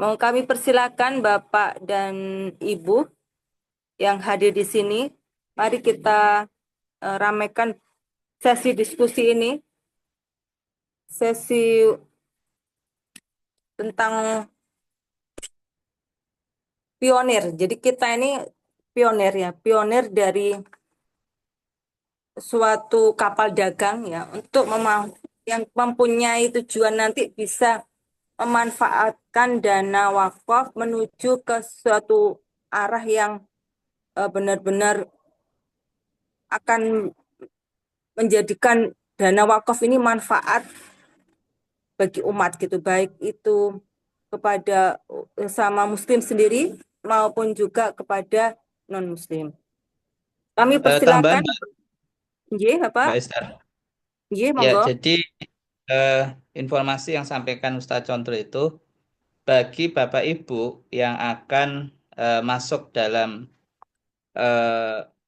Mau kami persilakan Bapak dan Ibu yang hadir di sini, mari kita ramaikan sesi diskusi ini, sesi tentang pionir. Jadi kita ini pionir dari suatu kapal dagang ya, untuk yang mempunyai tujuan nanti bisa memanfaatkan dana wakaf menuju ke suatu arah yang benar-benar akan menjadikan dana wakaf ini manfaat bagi umat gitu, baik itu kepada sama muslim sendiri maupun juga kepada non muslim. Kami Tambahan persilakan, nggih, Mbak Bapak. Esther. Nggih, Ya, monggo. jadi informasi yang sampaikan Ustadz Condro itu bagi Bapak Ibu yang akan masuk dalam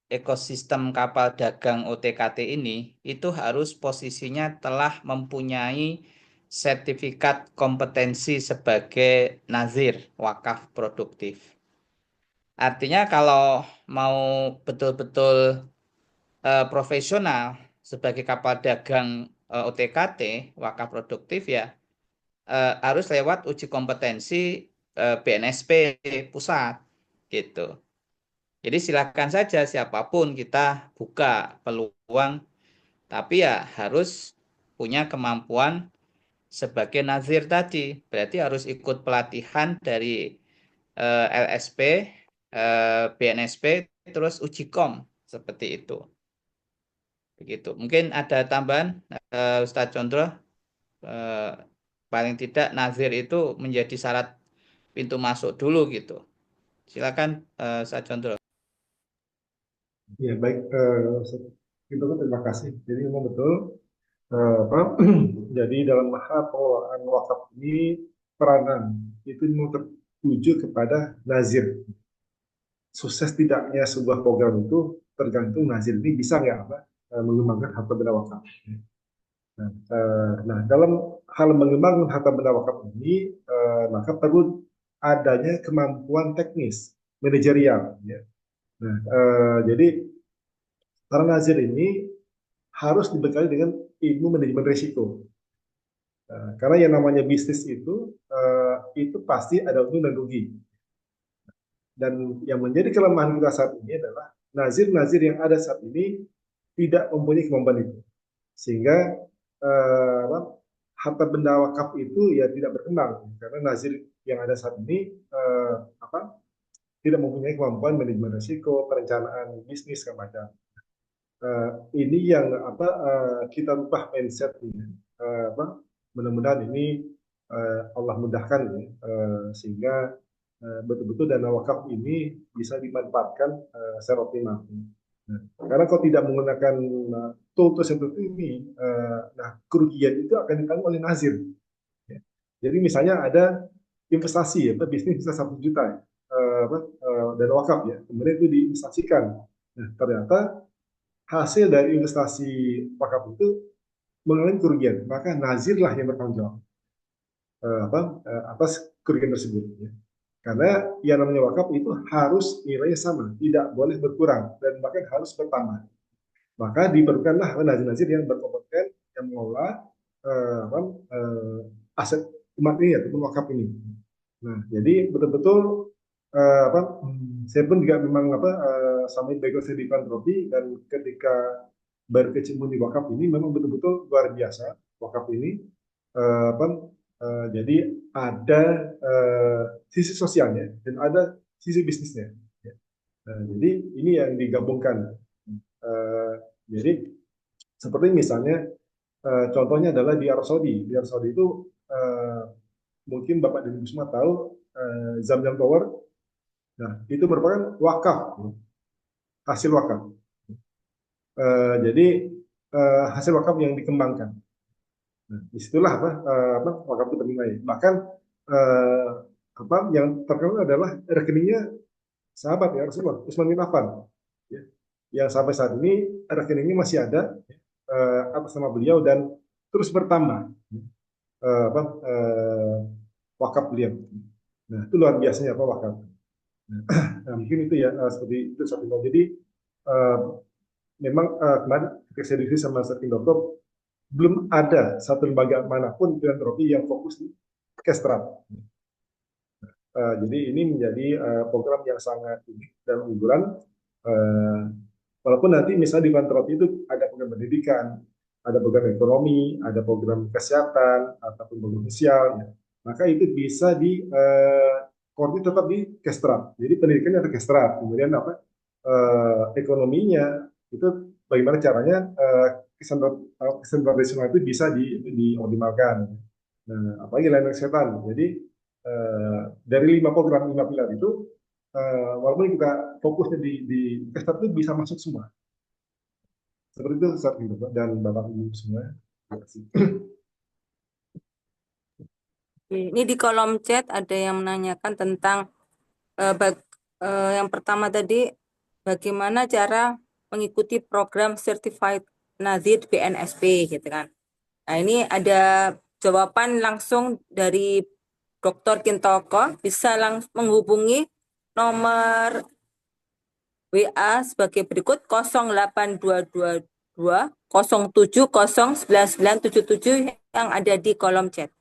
ekosistem kapal dagang OTKT ini, itu harus posisinya telah mempunyai sertifikat kompetensi sebagai nazir wakaf produktif. Artinya kalau mau betul-betul profesional sebagai kapal dagang OTKT wakaf produktif ya harus lewat uji kompetensi BNSP pusat gitu. Jadi silakan saja siapapun kita buka peluang, tapi ya harus punya kemampuan sebagai nazir tadi. Berarti harus ikut pelatihan dari LSP, BNSP, terus uji kom seperti itu. Begitu. Mungkin ada tambahan Ustadz Condro, paling tidak nazir itu menjadi syarat pintu masuk dulu gitu. Silakan Ustadz Condro. Ya baik, itu terima kasih. Jadi memang betul, apa, jadi dalam hal pengelolaan wakaf ini peranan itu memang tertuju kepada nazir. Sukses tidaknya sebuah program itu tergantung nazir ini bisa nggak apa mengembangkan harta benda wakaf. Nah, dalam hal mengembangkan harta benda wakaf ini, maka perlu adanya kemampuan teknis, manajerial. Ya. Nah, jadi para nazir ini harus dibekali dengan ilmu manajemen risiko. Karena yang namanya bisnis itu pasti ada untung dan rugi. Dan yang menjadi kelemahan kita saat ini adalah nazir-nazir yang ada saat ini tidak mempunyai kemampuan itu. Sehingga harta benda wakaf itu ya tidak berkembang karena nazir yang ada saat ini tidak mempunyai kemampuan manajemen risiko, perencanaan bisnis macam. Ini yang kita rubah mindsetnya. Mudah-mudahan ini Allah mudahkan ya, sehingga betul-betul dana wakaf ini bisa dimanfaatkan secara optimal. Nah, karena kalau tidak menggunakan tools seperti ini, nah kerugian itu akan ditanggung oleh nazir. Ya. Jadi misalnya ada investasi, ya, bisnis bisa 1 juta ya, dana wakaf ya, kemudian itu diinvestasikan. Nah, ternyata hasil dari investasi wakaf itu mengalami kerugian, maka nazirlah yang bertanggung jawab atas kerugian tersebut. Ya. Karena yang namanya wakaf itu harus nilainya sama, tidak boleh berkurang dan bahkan harus bertambah. Maka diperlukanlah nazir-nazir yang berkompeten yang mengelola aset umat ini ataupun wakaf ini. Nah, jadi betul-betul saya pun juga memang sampai background saya di filantropi, dan ketika berkecimpung di wakaf ini memang betul-betul luar biasa wakaf ini. Jadi ada sisi sosialnya dan ada sisi bisnisnya. Jadi ini yang digabungkan. Jadi seperti misalnya contohnya adalah di Arab Saudi. Di Arab Saudi itu mungkin Bapak dan Ibu semua tahu Zamzam Tower. Nah, itu merupakan wakaf, hasil wakaf. Jadi hasil wakaf yang dikembangkan. Nah, disitulah wakaf itu bernilai. Bahkan yang terkenal adalah rekeningnya sahabat ya Rasulullah, Utsman bin Affan. Ya, yang sampai saat ini rekeningnya masih ada atas nama beliau dan terus bertambah wakaf beliau. Nah, itu luar biasanya wakaf. Nah, mungkin itu ya seperti itu satu. Jadi memang kemarin ketika saya diskusi sama Serpindokom, belum ada satu lembaga manapun filantropi yang fokus di Kestra. Jadi ini menjadi program yang sangat unik dan unggulan. Walaupun nanti misalnya di filantropi itu ada program pendidikan, ada program ekonomi, ada program kesehatan, ataupun program sosial, ya. Maka itu bisa di koordinasi tetap di Kestra. Jadi pendidikannya ada Kestra, kemudian ekonominya itu bagaimana caranya kesehatan tradisional itu bisa dioptimalkan. Nah, apalagi layanan kesehatan. Jadi dari 5 program 5 pilar itu, walaupun kita fokusnya di kesehatan itu bisa masuk semua. Seperti itu saat ini dan Bapak Ibu semua. Terima kasih. Ini di kolom chat ada yang menanyakan tentang yang pertama tadi, bagaimana cara mengikuti program Certified Nazir BNSP gitu kan. Nah, ini ada jawaban langsung dari Dr. Kintoko, bisa langsung menghubungi nomor WA sebagai berikut 0822 07099977 yang ada di kolom chat.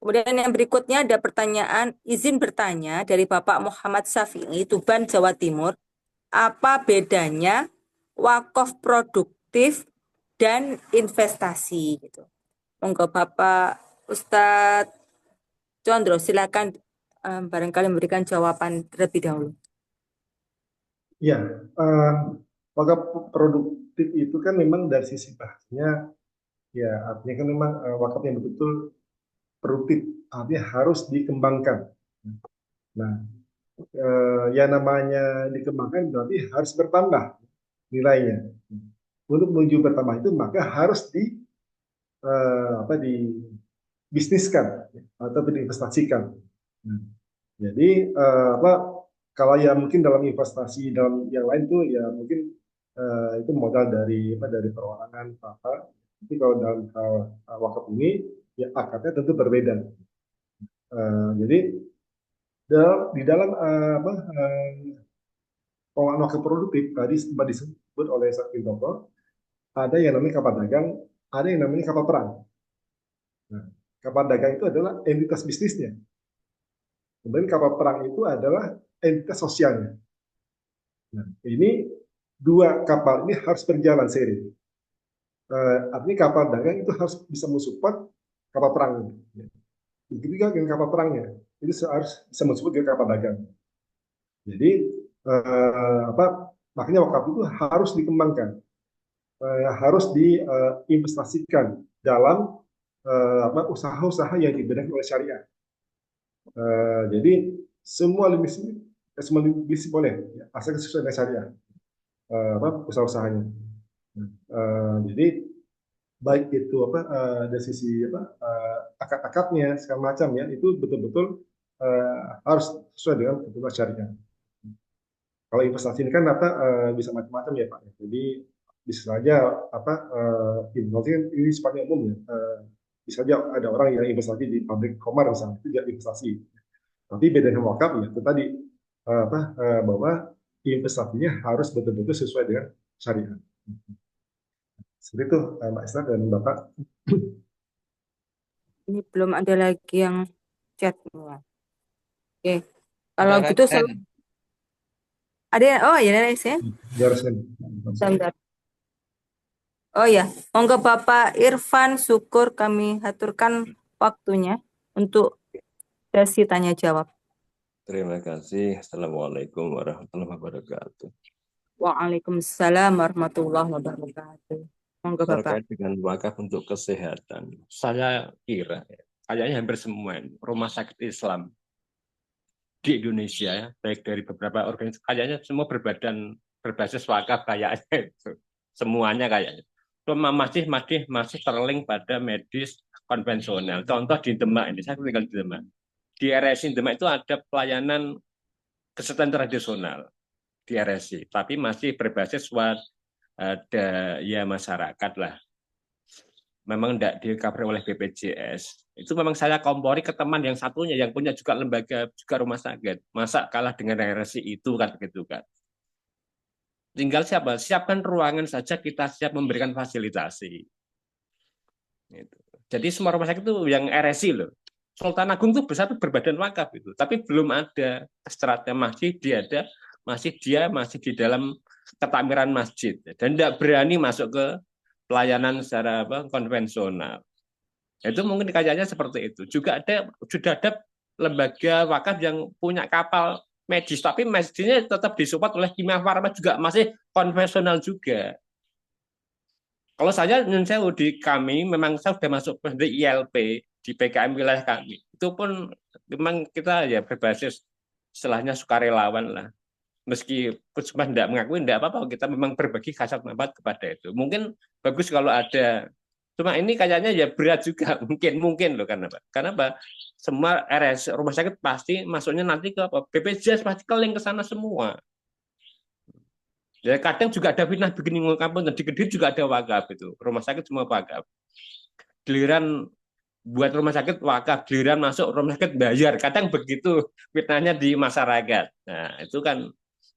Kemudian yang berikutnya ada pertanyaan, izin bertanya dari Bapak Muhammad Syafi'i, Tuban, Jawa Timur. Apa bedanya wakaf produktif dan investasi? Gitu. Monggo Bapak Ustadz Condro, silakan barangkali memberikan jawaban terlebih dahulu. Ya, wakaf produktif itu kan memang dari sisi bahasanya, ya artinya kan memang wakaf yang betul-betul produktif, artinya harus dikembangkan. Nah, yang namanya dikembangkan berarti harus bertambah nilainya. Untuk menuju bertambah itu maka harus dibisniskan atau diinvestasikan. Nah, jadi kalau ya mungkin dalam investasi dalam yang lain tuh ya mungkin itu modal dari perorangan apa. Tapi kalau dalam hal wakaf ini ya akadnya tentu berbeda. Jadi di dalam pengelolaan wakaf produktif tadi sempat disebut oleh Sakti Toko, ada yang namanya kapal dagang, ada yang namanya kapal perang. Nah, kapal dagang itu adalah entitas bisnisnya. Kemudian kapal perang itu adalah entitas sosialnya. Nah, ini dua kapal ini harus berjalan seiring. Artinya kapal dagang itu harus bisa mensupport kapal perang. Begitu juga dengan kapal perangnya, itu harus bisa mensupport dengan kapal dagang. Jadi makanya wakaf itu harus dikembangkan, harus diinvestasikan dalam usaha-usaha yang dibenarkan oleh syariah. Jadi semua bisnis boleh, ya, asal sesuai dengan syariah, usaha-usahanya. Jadi baik itu dari sisi akad-akadnya segala macam ya, itu betul-betul harus sesuai dengan ketentuan syariah. Kalau investasi ini kan bisa macam-macam ya Pak. Jadi bisa saja investasi ini sifatnya umum ya. Bisa saja ada orang yang investasi di pabrik Komar misalnya, itu dia investasi. Tapi bedanya wakaf ya itu tadi bahwa investasinya harus betul-betul sesuai dengan syariah. Seperti itu Mbak Esther dan Bapak. Ini belum ada lagi yang chat. Oke, kalau Ada gitu Raden. ada oh ya Nes ya. Jarsen. Bentar. Oh ya, monggo Bapak Irfan Syukur kami haturkan waktunya untuk sesi tanya jawab. Terima kasih. Assalamualaikum warahmatullahi wabarakatuh. Waalaikumsalam warahmatullahi wabarakatuh. Monggo Bapak. Terkait dengan wakaf untuk kesehatan, saya kira kayaknya hampir semua rumah sakit Islam di Indonesia, ya, baik dari beberapa organisasi, kayaknya semua berbasis wakaf kayaknya itu. Semuanya kayaknya. Cuma masih terlink pada medis konvensional. Contoh di Demak ini, saya tinggal di Demak. Di RSI Demak itu ada pelayanan kesehatan tradisional di RSI, tapi masih berbasis ada ya masyarakat lah. Memang tidak di-cover oleh BPJS. Itu memang saya kompori ke teman yang satunya yang punya juga lembaga, juga rumah sakit. Masa kalah dengan RSI itu kan begitu kan. Tinggal siapkan ruangan saja, kita siap memberikan fasilitasi. Gitu. Jadi semua rumah sakit itu yang RSI loh. Sultan Agung itu besar berbadan wakaf itu, tapi belum ada strategi, masih di dalam ketakmiran masjid dan tidak berani masuk ke pelayanan secara konvensional. Itu mungkin kayaknya seperti itu. Sudah ada lembaga wakaf yang punya kapal medis, tapi medisnya tetap disupport oleh Kimia Farma, juga masih konvensional juga. Kalau saya di kami memang saya sudah masuk di ILP di PKM wilayah kami. Itu pun memang kita ya berbasis istilahnya sukarelawan lah. Meski cuma tidak mengakui, tidak apa-apa, kita memang berbagi kasat mata kepada itu. Mungkin bagus kalau ada, cuma ini kayaknya ya berat juga, mungkin loh, karena apa? Semua RS rumah sakit pasti masuknya nanti ke apa? BPJS pasti keling ke sana semua. Ya kadang juga ada fitnah begini kampung, di Kediri juga ada wakaf itu, rumah sakit semua wakaf. Giliran buat rumah sakit wakaf, giliran masuk rumah sakit bayar, kadang begitu fitnahnya di masyarakat. Nah itu kan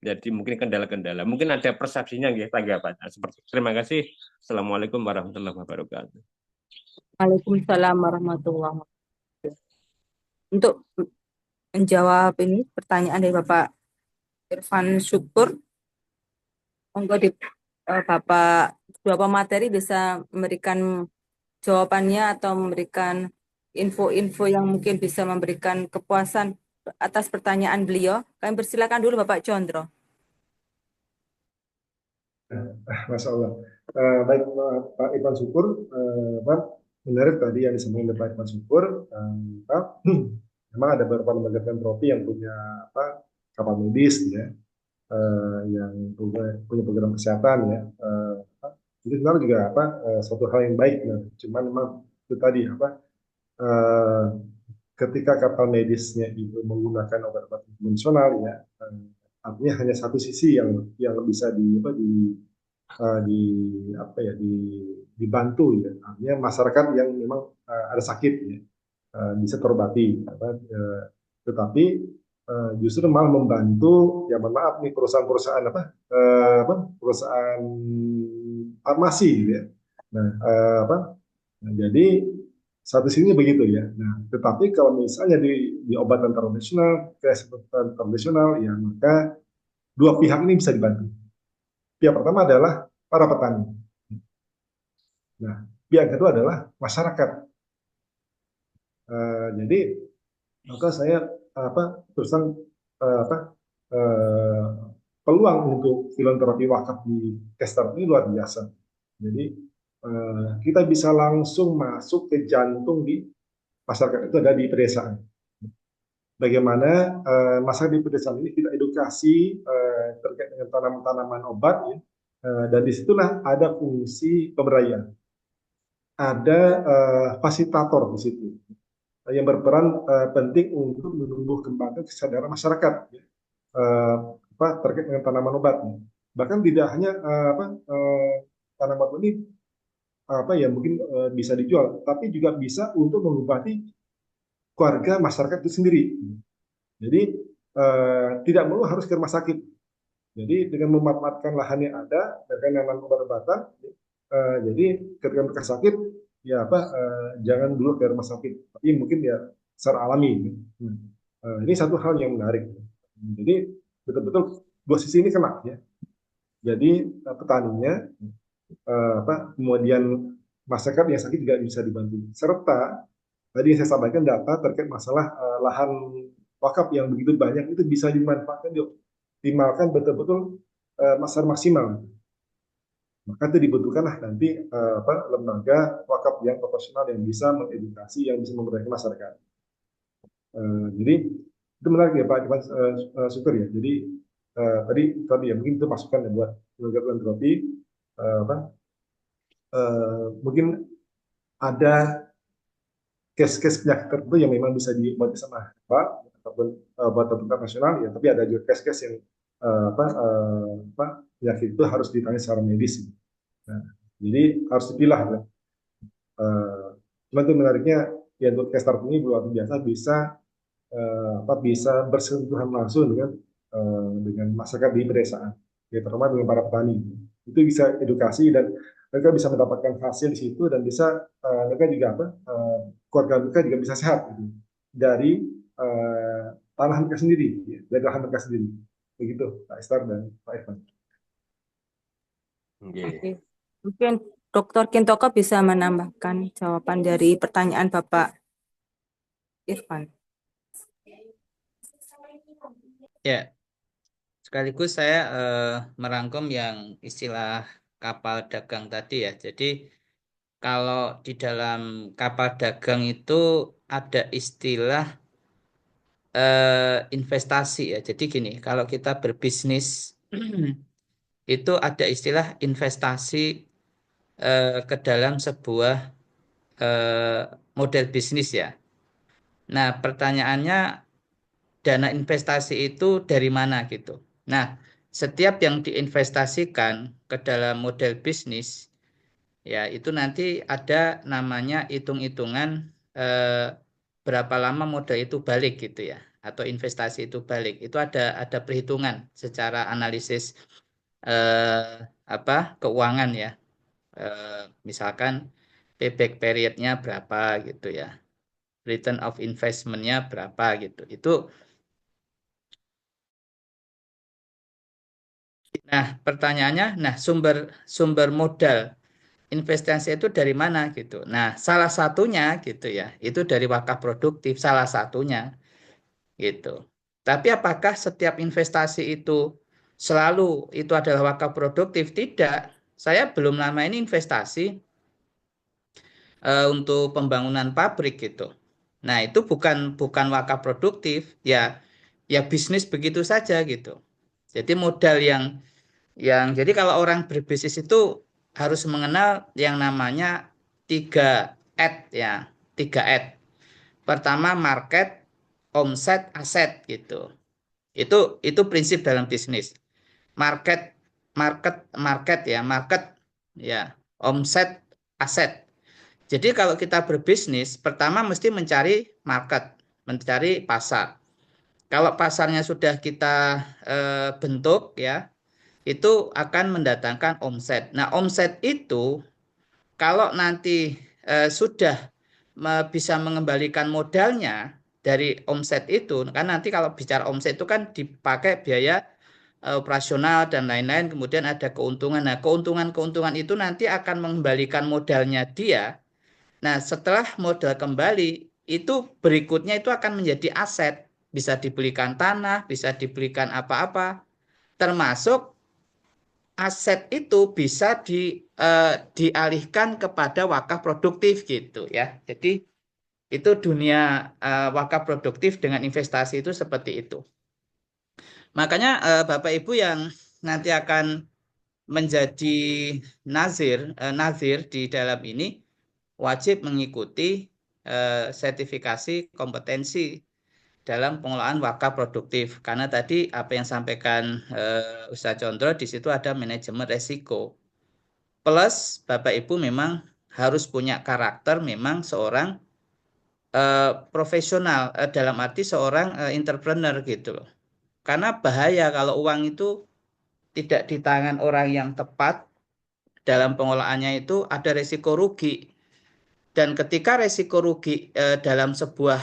jadi mungkin kendala-kendala, mungkin ada persepsinya ya tanggapannya seperti. Terima kasih. Assalamualaikum warahmatullahi wabarakatuh. Waalaikumsalam warahmatullahi wabarakatuh. Untuk menjawab ini pertanyaan dari Bapak Irfan Syukur, monggo Bapak beberapa materi bisa memberikan jawabannya atau memberikan info-info yang mungkin bisa memberikan kepuasan atas pertanyaan beliau. Kami persilakan dulu Bapak Condro. Masya Allah. Baik Pak Irfan Syukur, menarik tadi yang disampaikan oleh Pak Irfan Syukur. Memang ada beberapa lembaga filantropi yang punya kapal medis ya, yang punya program kesehatan ya. Itu sebenarnya juga suatu hal yang baik. Nah, cuman memang itu tadi ketika kapal medisnya itu menggunakan obat-obat konvensional ya, artinya hanya satu sisi yang bisa dibantu ya, artinya masyarakat yang memang ada sakit ya, bisa terobati tetapi justru malah membantu ya, mohon maaf nih, perusahaan perusahaan farmasi gitu ya. Nah, jadi satu sini begitu ya. Nah, tetapi kalau misalnya di obatan tradisional, kesehatan tradisional ya, maka dua pihak ini bisa dibantu. Pihak pertama adalah para petani. Nah, pihak kedua adalah masyarakat. Jadi maka saya terus eh, peluang untuk filantropi wakaf di Kestar ini luar biasa. Jadi kita bisa langsung masuk ke jantung di masyarakat, itu ada di pedesaan. Bagaimana masyarakat di pedesaan ini kita edukasi terkait dengan tanaman-tanaman obat, ya. Dan disitulah ada fungsi pemberdayaan. Ada fasilitator di situ yang berperan penting untuk menumbuh kembangkan kesadaran masyarakat, ya. Terkait dengan tanaman obat. Bahkan tidak hanya tanaman ini mungkin bisa dijual, tapi juga bisa untuk mengobati keluarga masyarakat itu sendiri. Jadi tidak perlu harus ke rumah sakit. Jadi dengan memanfaatkan lahan yang ada dengan nanam obat-obatan, jadi ketika mereka sakit, ya jangan dulu ke rumah sakit, tapi mungkin ya secara alami. Ini satu hal yang menarik. Jadi betul-betul dua sisi ini kena, ya. Jadi petaninya, kemudian masyarakat yang sakit juga bisa dibantu. Serta tadi yang saya sampaikan data terkait masalah lahan wakaf yang begitu banyak itu bisa dimanfaatkan, dioptimalkan betul-betul maksimal. Maka itu dibutuhkanlah nanti lembaga wakaf yang profesional yang bisa mengedukasi, yang bisa memberdayakan masyarakat. Jadi itu menarik ya Pak Ivan Syukur ya. Jadi tadi ya mungkin itu masukan ya buat lembaga filantropi. Mungkin ada case-case penyakit tertentu yang memang bisa diobati sama Pak ataupun obat-obatan nasional, ya, tapi ada juga case-case yang penyakit itu harus ditangani secara medis. Nah, jadi harus dipilah, ya. Cuma itu menariknya ya, untuk case tertentu ini luar biasa bisa bersentuhan langsung dengan masyarakat di pedesaan, ya, terutama dengan para petani. Itu bisa edukasi dan mereka bisa mendapatkan hasil di situ, dan bisa mereka juga keluarga mereka juga bisa sehat gitu, dari tanah mereka sendiri, ya, dari lahan mereka sendiri. Begitu Pak Estar dan Pak Irfan. Oke. Mungkin Dr. Kintoko bisa menambahkan jawaban dari pertanyaan Bapak Irfan. Ya, sekaligus saya merangkum yang istilah kapal dagang tadi, ya. Jadi kalau di dalam kapal dagang itu ada istilah investasi, ya. Jadi gini, kalau kita berbisnis itu ada istilah investasi ke dalam sebuah model bisnis, ya. Nah, pertanyaannya, dana investasi itu dari mana gitu. Nah, setiap yang diinvestasikan ke dalam model bisnis, ya itu nanti ada namanya hitung-hitungan berapa lama modal itu balik gitu, ya, atau investasi itu balik. Itu ada perhitungan secara analisis keuangan, ya. Misalkan payback periodnya berapa gitu, ya. Return of investment-nya berapa gitu. Nah, pertanyaannya, sumber modal investasi itu dari mana gitu. Nah, salah satunya gitu, ya, itu dari wakaf produktif, salah satunya gitu. Tapi apakah setiap investasi itu selalu itu adalah wakaf produktif? Tidak. Saya belum lama ini investasi untuk pembangunan pabrik gitu. Nah, itu bukan wakaf produktif, ya bisnis begitu saja gitu. Jadi modal yang jadi kalau orang berbisnis itu harus mengenal yang namanya 3 ya, 3 Pertama market, omset, aset gitu. Itu prinsip dalam bisnis. Market ya, omset, aset. Jadi kalau kita berbisnis, pertama mesti mencari market, mencari pasar. Kalau pasarnya sudah kita bentuk, ya, itu akan mendatangkan omset. Nah, omset itu kalau nanti sudah bisa mengembalikan modalnya dari omset itu, kan nanti kalau bicara omset itu kan dipakai biaya operasional dan lain-lain, kemudian ada keuntungan. Nah, keuntungan itu nanti akan mengembalikan modalnya dia. Nah, setelah modal kembali, itu berikutnya itu akan menjadi aset. bisa dibelikan tanah, bisa dibelikan apa-apa, termasuk aset itu bisa dialihkan kepada wakaf produktif gitu ya. Jadi itu dunia wakaf produktif dengan investasi itu seperti itu. Makanya Bapak Ibu yang nanti akan menjadi nazir di dalam ini wajib mengikuti sertifikasi kompetensi dalam pengelolaan wakaf produktif. Karena tadi apa yang sampaikan Ustaz Condro, di situ ada manajemen resiko. Plus Bapak Ibu memang harus punya karakter memang seorang profesional, dalam arti seorang entrepreneur gitu loh. Karena bahaya kalau uang itu tidak di tangan orang yang tepat, dalam pengelolaannya itu ada resiko rugi. Dan ketika resiko rugi dalam sebuah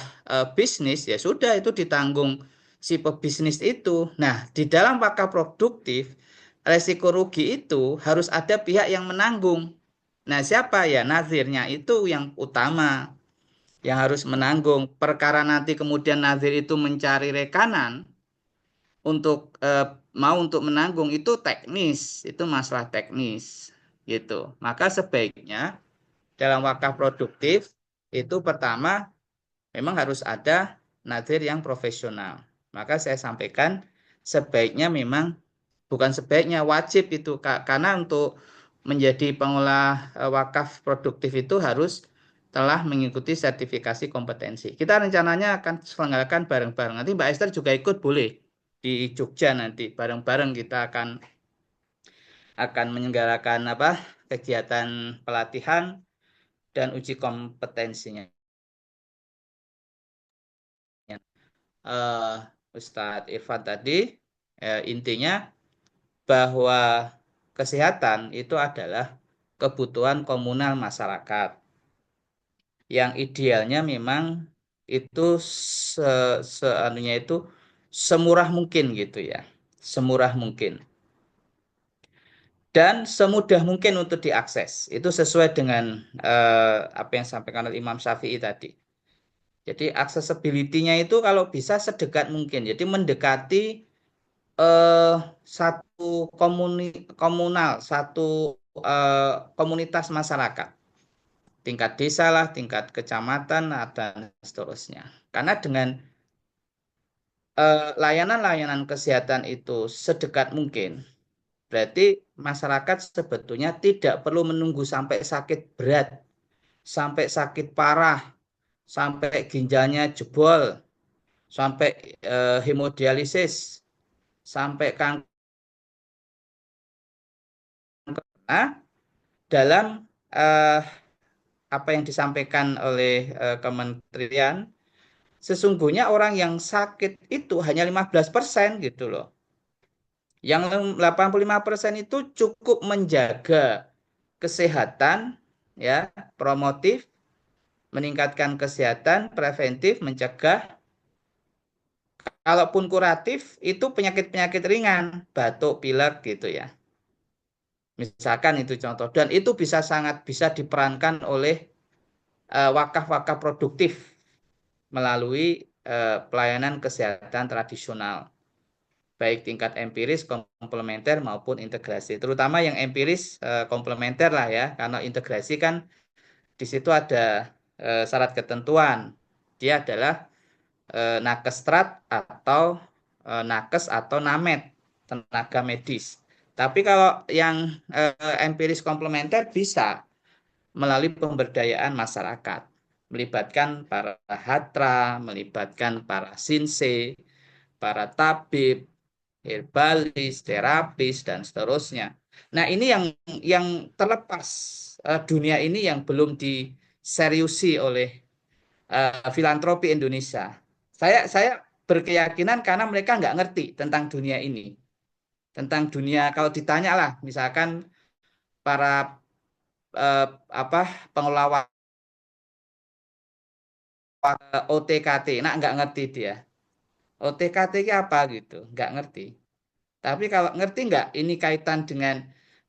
bisnis, ya sudah itu ditanggung si pebisnis itu. Nah, di dalam wakaf produktif, resiko rugi itu harus ada pihak yang menanggung. Nah, siapa ya? Nazirnya itu yang utama, yang harus menanggung. Perkara nanti kemudian nazir itu mencari rekanan untuk mau untuk menanggung itu teknis, itu masalah teknis gitu. Maka sebaiknya dalam wakaf produktif itu pertama memang harus ada nazir yang profesional. Maka saya sampaikan sebaiknya memang, bukan sebaiknya, wajib itu karena untuk menjadi pengelola wakaf produktif itu harus telah mengikuti sertifikasi kompetensi. Kita rencananya akan selenggarakan bareng-bareng. Nanti Mbak Esther juga ikut boleh di Jogja, nanti bareng-bareng kita akan menyelenggarakan kegiatan pelatihan dan uji kompetensinya. Ustadz Irfan tadi intinya bahwa kesehatan itu adalah kebutuhan komunal masyarakat yang idealnya memang itu seanunya itu semurah mungkin gitu ya, semurah mungkin dan semudah mungkin untuk diakses. Itu sesuai dengan apa yang disampaikan oleh Imam Syafi'i tadi. Jadi accessibility-nya itu kalau bisa sedekat mungkin. Jadi mendekati satu komunal, satu komunitas masyarakat. Tingkat desa lah, tingkat kecamatan, dan seterusnya. Karena dengan layanan-layanan kesehatan itu sedekat mungkin, berarti masyarakat sebetulnya tidak perlu menunggu sampai sakit berat, sampai sakit parah, sampai ginjalnya jebol, sampai hemodialisis, sampai kanker. Dalam apa yang disampaikan oleh kementerian, sesungguhnya orang yang sakit itu hanya 15% gitu loh. Yang 85% itu cukup menjaga kesehatan, ya, promotif, meningkatkan kesehatan, preventif, mencegah. Kalaupun kuratif itu penyakit-penyakit ringan, batuk, pilek gitu ya. Misalkan itu contoh, dan itu sangat bisa diperankan oleh wakaf-wakaf produktif melalui pelayanan kesehatan tradisional, baik tingkat empiris, komplementer maupun integrasi. Terutama yang empiris komplementer lah ya, karena integrasi kan di situ ada syarat ketentuan. Dia adalah nakestrat atau nakes atau namet, tenaga medis. Tapi kalau yang empiris komplementer bisa melalui pemberdayaan masyarakat, melibatkan para hatra, melibatkan para sinse, para tabib, herbalis, terapis, dan seterusnya. Nah, ini yang terlepas dunia ini yang belum diseriusi oleh filantropi Indonesia. Saya berkeyakinan karena mereka nggak ngerti tentang dunia ini. Tentang dunia, kalau ditanya lah, misalkan para pengelola OTKT, nah nggak ngerti dia. OTKT itu apa gitu, nggak ngerti. Tapi kalau ngerti nggak, ini kaitan dengan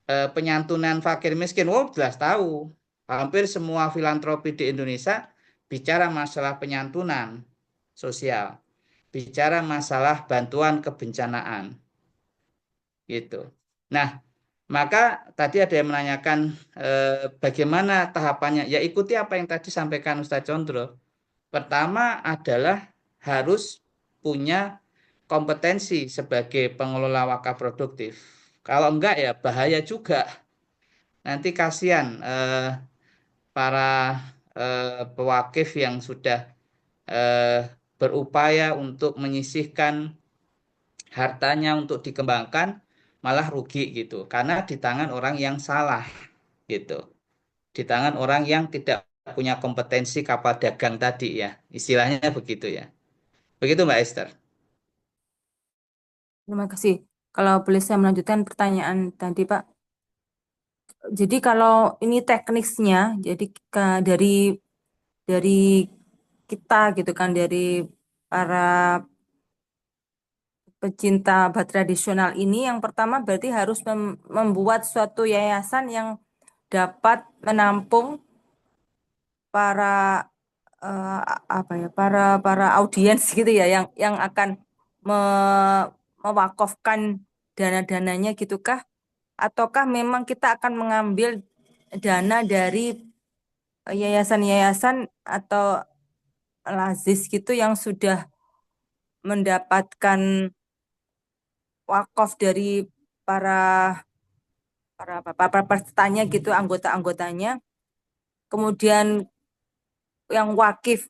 penyantunan fakir miskin, oh jelas tahu. Hampir semua filantropi di Indonesia bicara masalah penyantunan sosial. bicara masalah bantuan kebencanaan gitu. Nah, maka tadi ada yang menanyakan bagaimana tahapannya. Ya ikuti apa yang tadi sampaikan Ustadz Condro. Pertama adalah harus punya kompetensi sebagai pengelola wakaf produktif. Kalau enggak ya bahaya juga. Nanti kasihan para pewakif yang sudah berupaya untuk menyisihkan hartanya untuk dikembangkan malah rugi gitu. Karena di tangan orang yang salah gitu. Di tangan orang yang tidak punya kompetensi kapal dagang tadi ya. Istilahnya begitu ya. Begitu Mbak Esther. Terima kasih. Kalau boleh saya melanjutkan pertanyaan tadi, Pak. Jadi kalau ini teknisnya, jadi dari kita gitu kan, dari para pecinta obat tradisional ini, yang pertama berarti harus membuat suatu yayasan yang dapat menampung para apa ya, para audiens gitu ya, yang akan mewakafkan dana-dananya gitukah? Ataukah memang kita akan mengambil dana dari yayasan-yayasan atau lazis gitu yang sudah mendapatkan wakaf dari para para pesertanya gitu, anggota-anggotanya, kemudian yang wakif,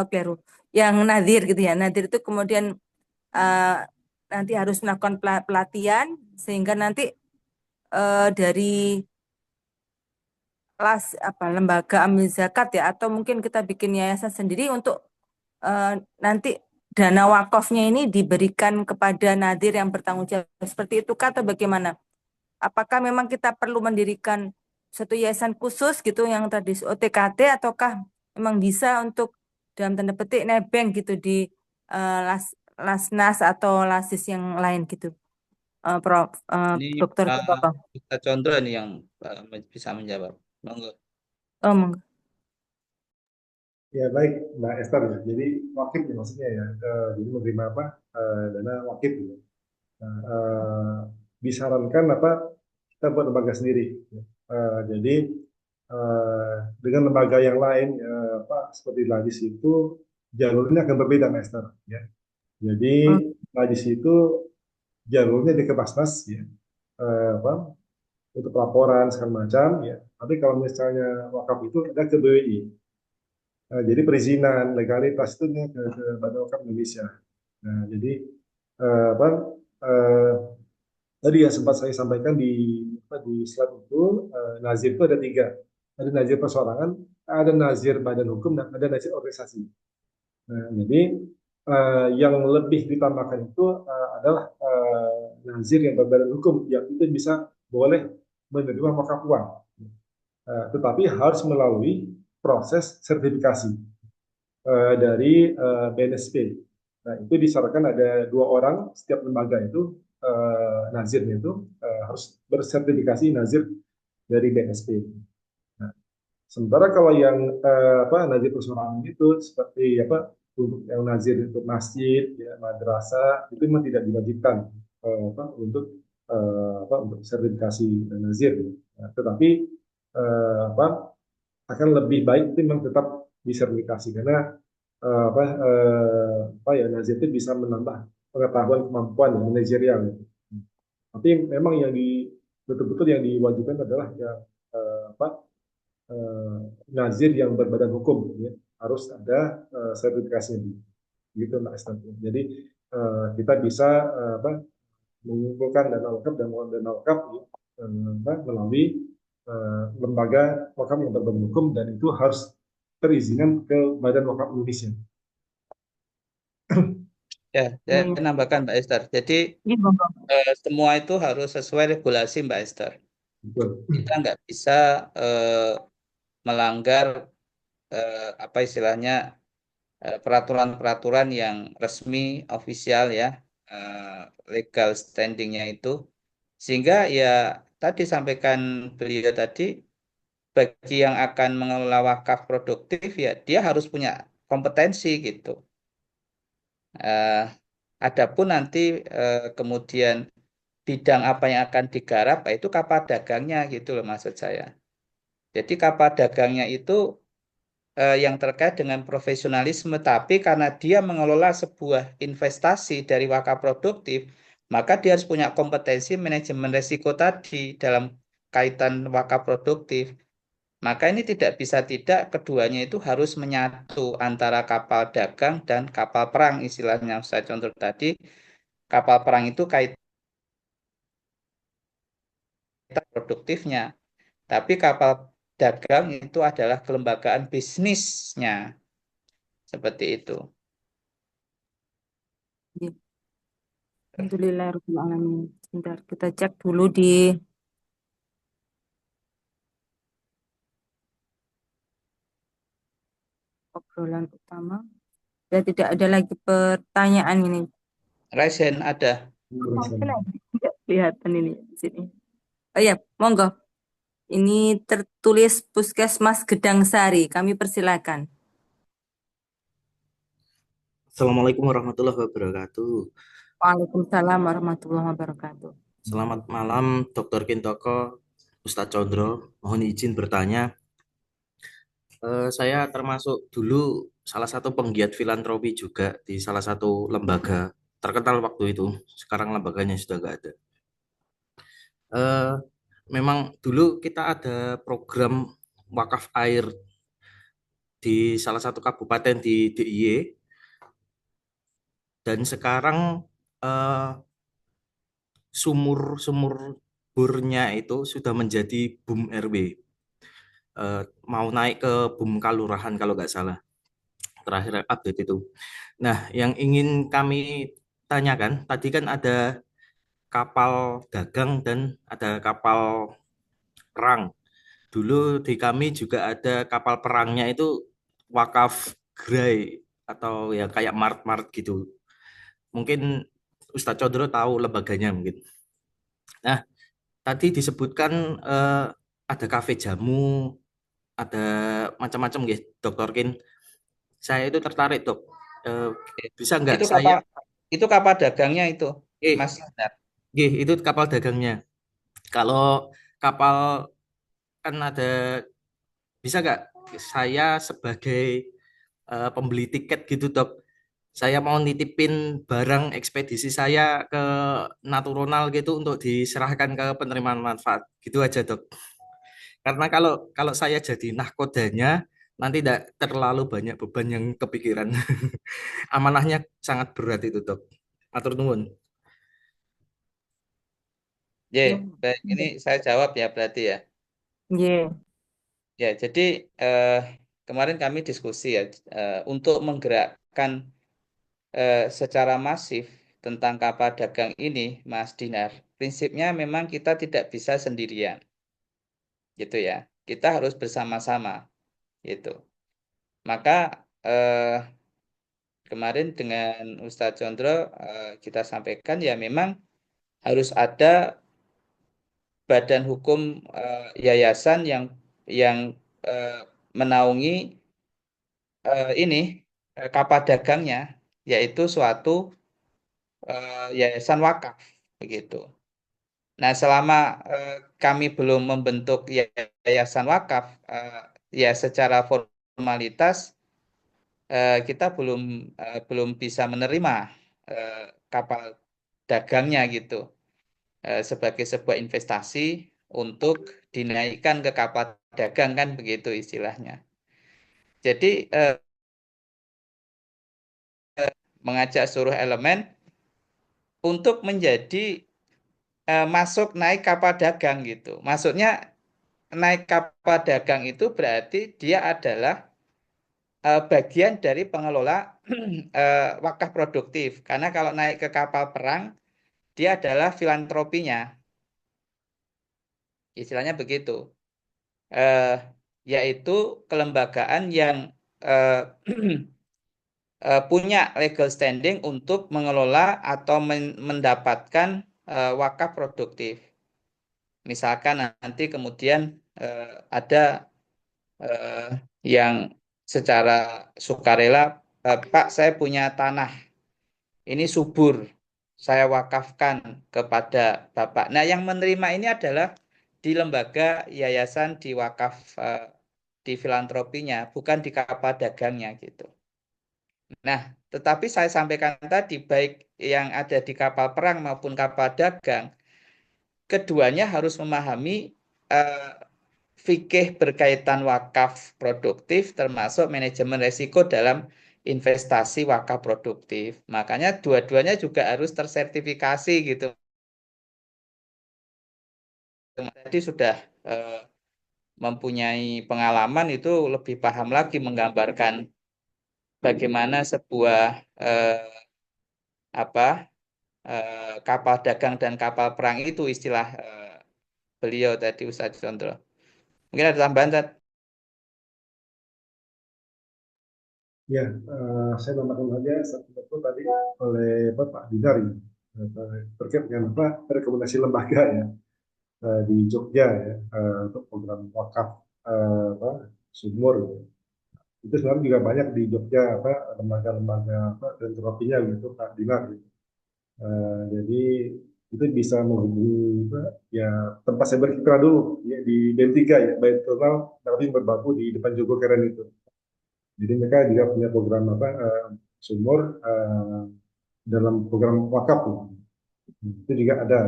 keliru, yang nadir gitu ya, nadir itu kemudian eh, nanti harus melakukan pelatihan sehingga nanti dari lembaga amil zakat ya, atau mungkin kita bikin yayasan sendiri untuk nanti dana wakafnya ini diberikan kepada nadir yang bertanggung jawab, seperti itu kah atau bagaimana? Apakah memang kita perlu mendirikan satu yayasan khusus gitu yang tadi OTKT, ataukah memang bisa untuk dalam tanda petik nebeng gitu di Lasnas atau Lasis yang lain gitu, Prof. Ini Dokter Koko. Ustadz Condro ini yang bisa menjawab. Monggo. Oh, monggo. Ya baik Mbak Esther. Jadi wakif ya maksudnya ya. Jadi menerima apa dana wakif. Gitu. Nah, disarankan apa kita buat lembaga sendiri. Jadi dengan lembaga yang lain apa seperti Ladis itu jalurnya akan berbeda Mbak Esther. Ya. Jadi Ladis itu jalurnya di Kepasnas ya. Apa untuk laporan segala macam ya. Tapi kalau misalnya wakaf itu ada ke BWI. Jadi perizinan legalitas itu ke Badan Wakaf Indonesia. Nah, jadi apa tadi yang sempat saya sampaikan di slide itu nazir itu ada tiga. Ada nazir persorangan, ada nazir badan hukum, dan ada nazir organisasi. Nah, jadi yang lebih ditambahkan itu adalah nazir yang berbadan hukum, yang itu bisa boleh menerima wakaf uang. Tetapi harus melalui proses sertifikasi dari BNSP. Nah, itu disarankan ada 2 orang setiap lembaga itu nazirnya itu harus bersertifikasi nazir dari BNSP. Nah, sementara kalau yang nazir persorangan itu seperti apa untuk yang nazir untuk masjid, ya, madrasah itu memang tidak diwajibkan untuk sertifikasi nazir. Nah, tetapi akan lebih baik itu memang tetap disertifikasi karena nazir itu bisa menambah pengetahuan kemampuan manajerial gitu. Tapi memang yang betul-betul yang diwajibkan adalah yang nazir yang berbadan hukum ya. Harus ada sertifikasinya gitu Mbak Esther. Jadi kita bisa mengumpulkan dana wakaf dan dana wakaf ya, melalui lembaga wakaf yang berbadan hukum, dan itu harus perizinan ke Badan Wakaf Indonesia. Ya, saya menambahkan Mbak Esther. Jadi semua itu harus sesuai regulasi Mbak Esther. Betul. Kita nggak bisa melanggar apa istilahnya peraturan-peraturan yang resmi, ofisial ya, legal standingnya itu. Sehingga ya tadi sampaikan beliau tadi, bagi yang akan mengelola wakaf produktif ya dia harus punya kompetensi gitu. Eh, Adapun nanti kemudian bidang apa yang akan digarap, itu kapal dagangnya gitu loh maksud saya. Jadi kapal dagangnya itu yang terkait dengan profesionalisme, tapi karena dia mengelola sebuah investasi dari wakaf produktif, maka dia harus punya kompetensi manajemen risiko tadi dalam kaitan wakaf produktif. Maka ini tidak bisa tidak, keduanya itu harus menyatu antara kapal dagang dan kapal perang, istilahnya saya contoh tadi. Kapal perang itu kaitan produktifnya, tapi kapal dagang itu adalah kelembagaan bisnisnya, seperti itu. Ya. Alhamdulillahirrahmanirrahim. Sebentar, kita cek dulu di obrolan utama. Ya, tidak ada lagi pertanyaan ini. Raisen ada. Tidak kelihatan ini di sini. Oh ya, monggo. Ini tertulis Puskesmas Gedang Sari. Kami persilakan. Assalamualaikum warahmatullahi wabarakatuh. Waalaikumsalam warahmatullahi wabarakatuh. Selamat malam, Dr. Kintoko, Ustadz Condro. Mohon izin bertanya. Saya termasuk dulu salah satu penggiat filantropi juga di salah satu lembaga terkenal waktu itu. Sekarang lembaganya sudah nggak ada. Eh, Memang dulu kita ada program wakaf air di salah satu kabupaten di DIY, dan sekarang eh, sumur bornya itu sudah menjadi BUM RW. Mau naik ke BUM Kalurahan kalau nggak salah, terakhir update itu. Nah, yang ingin kami tanyakan, tadi kan ada kapal dagang dan ada kapal perang. Dulu di kami juga ada kapal perangnya itu wakaf gerai atau ya kayak mart-mart gitu. Mungkin Ustadz Condro tahu lembaganya mungkin. Nah, tadi disebutkan ada kafe jamu, ada macam-macam gitu, Dokter Kin. Saya itu tertarik, Dok. Eh, Bisa nggak Itu saya? kapal dagangnya itu, Eh, Mas. Benar. itu kapal dagangnya. Kalau kapal kan ada, bisa nggak saya sebagai pembeli tiket gitu, Dok? Saya mau nitipin barang ekspedisi saya ke Naturonal gitu untuk diserahkan ke penerimaan manfaat. Gitu aja, Dok. Karena kalau kalau saya jadi nahkodanya, nanti tidak terlalu banyak beban yang kepikiran. Amanahnya sangat berat itu, Dok. Atur nuwun. Ya, Ya. baik. Ini saya jawab ya berarti ya. Ya. Ya, jadi kemarin kami diskusi ya, untuk menggerakkan secara masif tentang kapal dagang ini, Mas Dinar. Prinsipnya memang kita tidak bisa sendirian, gitu ya. Kita harus bersama-sama, gitu. Maka kemarin dengan Ustadz Condro kita sampaikan ya memang harus ada badan hukum yayasan yang eh, menaungi ini kapal dagangnya, yaitu suatu yayasan wakaf begitu. Nah, selama kami belum membentuk yayasan wakaf, ya secara formalitas kita belum bisa menerima eh, kapal dagangnya gitu sebagai sebuah investasi untuk dinaikkan ke kapal dagang kan begitu istilahnya. Jadi mengajak seluruh elemen untuk menjadi masuk naik kapal dagang gitu. Maksudnya naik kapal dagang itu berarti dia adalah bagian dari pengelola wakaf produktif. Karena kalau naik ke kapal perang, dia adalah filantropinya. Istilahnya begitu. Eh, Yaitu kelembagaan yang eh, punya legal standing untuk mengelola atau mendapatkan wakaf produktif. Misalkan nanti kemudian ada yang secara sukarela, Pak, saya punya tanah ini subur, saya wakafkan kepada Bapak. Nah, yang menerima ini adalah di lembaga yayasan di wakaf di filantropinya, bukan di kapal dagangnya gitu. Nah, tetapi saya sampaikan tadi, baik yang ada di kapal perang maupun kapal dagang, keduanya harus memahami eh, fikih berkaitan wakaf produktif termasuk manajemen resiko dalam investasi wakaf produktif. Makanya dua-duanya juga harus tersertifikasi gitu. Tadi sudah eh, mempunyai pengalaman itu lebih paham lagi menggambarkan bagaimana sebuah apa kapal dagang dan kapal perang itu istilah beliau tadi Ustaz Condro. Mungkin ada tambahan, Tat? Ya, saya tambahkan saja satu betul tadi oleh Bapak Dinar ya, terkait dengan apa rekomendasi lembaga ya di Jogja ya untuk program wakaf apa, sumur ya. Itu sebenarnya juga banyak di Jogja apa lembaga-lembaga apa filantropinya gitu Pak Dinar gitu. Jadi itu bisa menghubungi apa, ya tempat saya berkiprah dulu ya di D3 ya Baitul tapi berbaku di depan Jogo Keren itu. Jadi mereka juga punya program apa sumur dalam program wakaf gitu. Itu juga ada.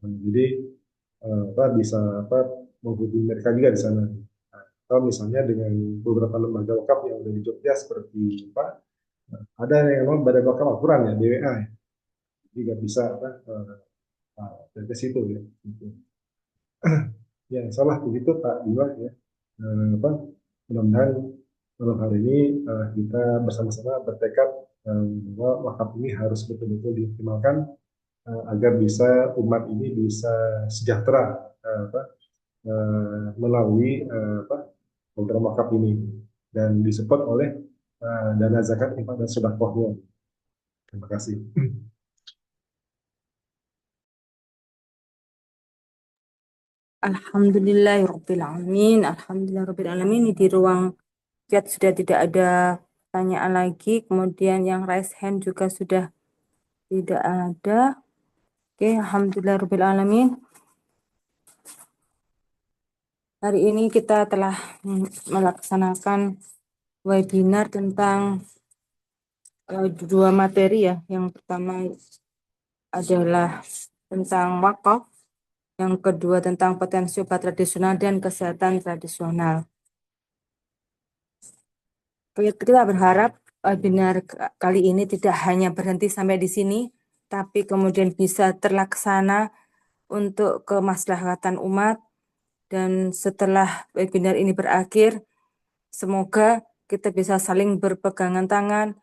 Jadi apa bisa apa menghubungi mereka juga di sana. Atau misalnya dengan beberapa lembaga wakaf yang ada di Jogja seperti apa ada yang namanya Badan Wakaf Al-Quran ya BWA ya. Juga bisa apa dari situ ya. Gitu. Ya salah begitu Pak Bima ya. Apa mudah-mudahan malam hari ini kita bersama-sama bertekad bahwa wakaf ini harus betul-betul dioptimalkan agar bisa umat ini bisa sejahtera apa, melalui apa, program wakaf ini dan disupport oleh dana zakat infak dan sedekahnya. Terima kasih. Alhamdulillahirrabbilalamin. Alhamdulillahirrabbilalamin. Di ruang chat sudah tidak ada pertanyaan lagi. Kemudian yang raise hand juga sudah tidak ada. Oke, alhamdulillahirrabbilalamin. Hari ini kita telah melaksanakan webinar tentang dua materi ya. Yang pertama adalah tentang wakaf, yang kedua tentang potensi obat tradisional dan kesehatan tradisional. Kita berharap webinar kali ini tidak hanya berhenti sampai di sini, tapi kemudian bisa terlaksana untuk kemaslahatan umat. Dan setelah webinar ini berakhir, semoga kita bisa saling berpegangan tangan,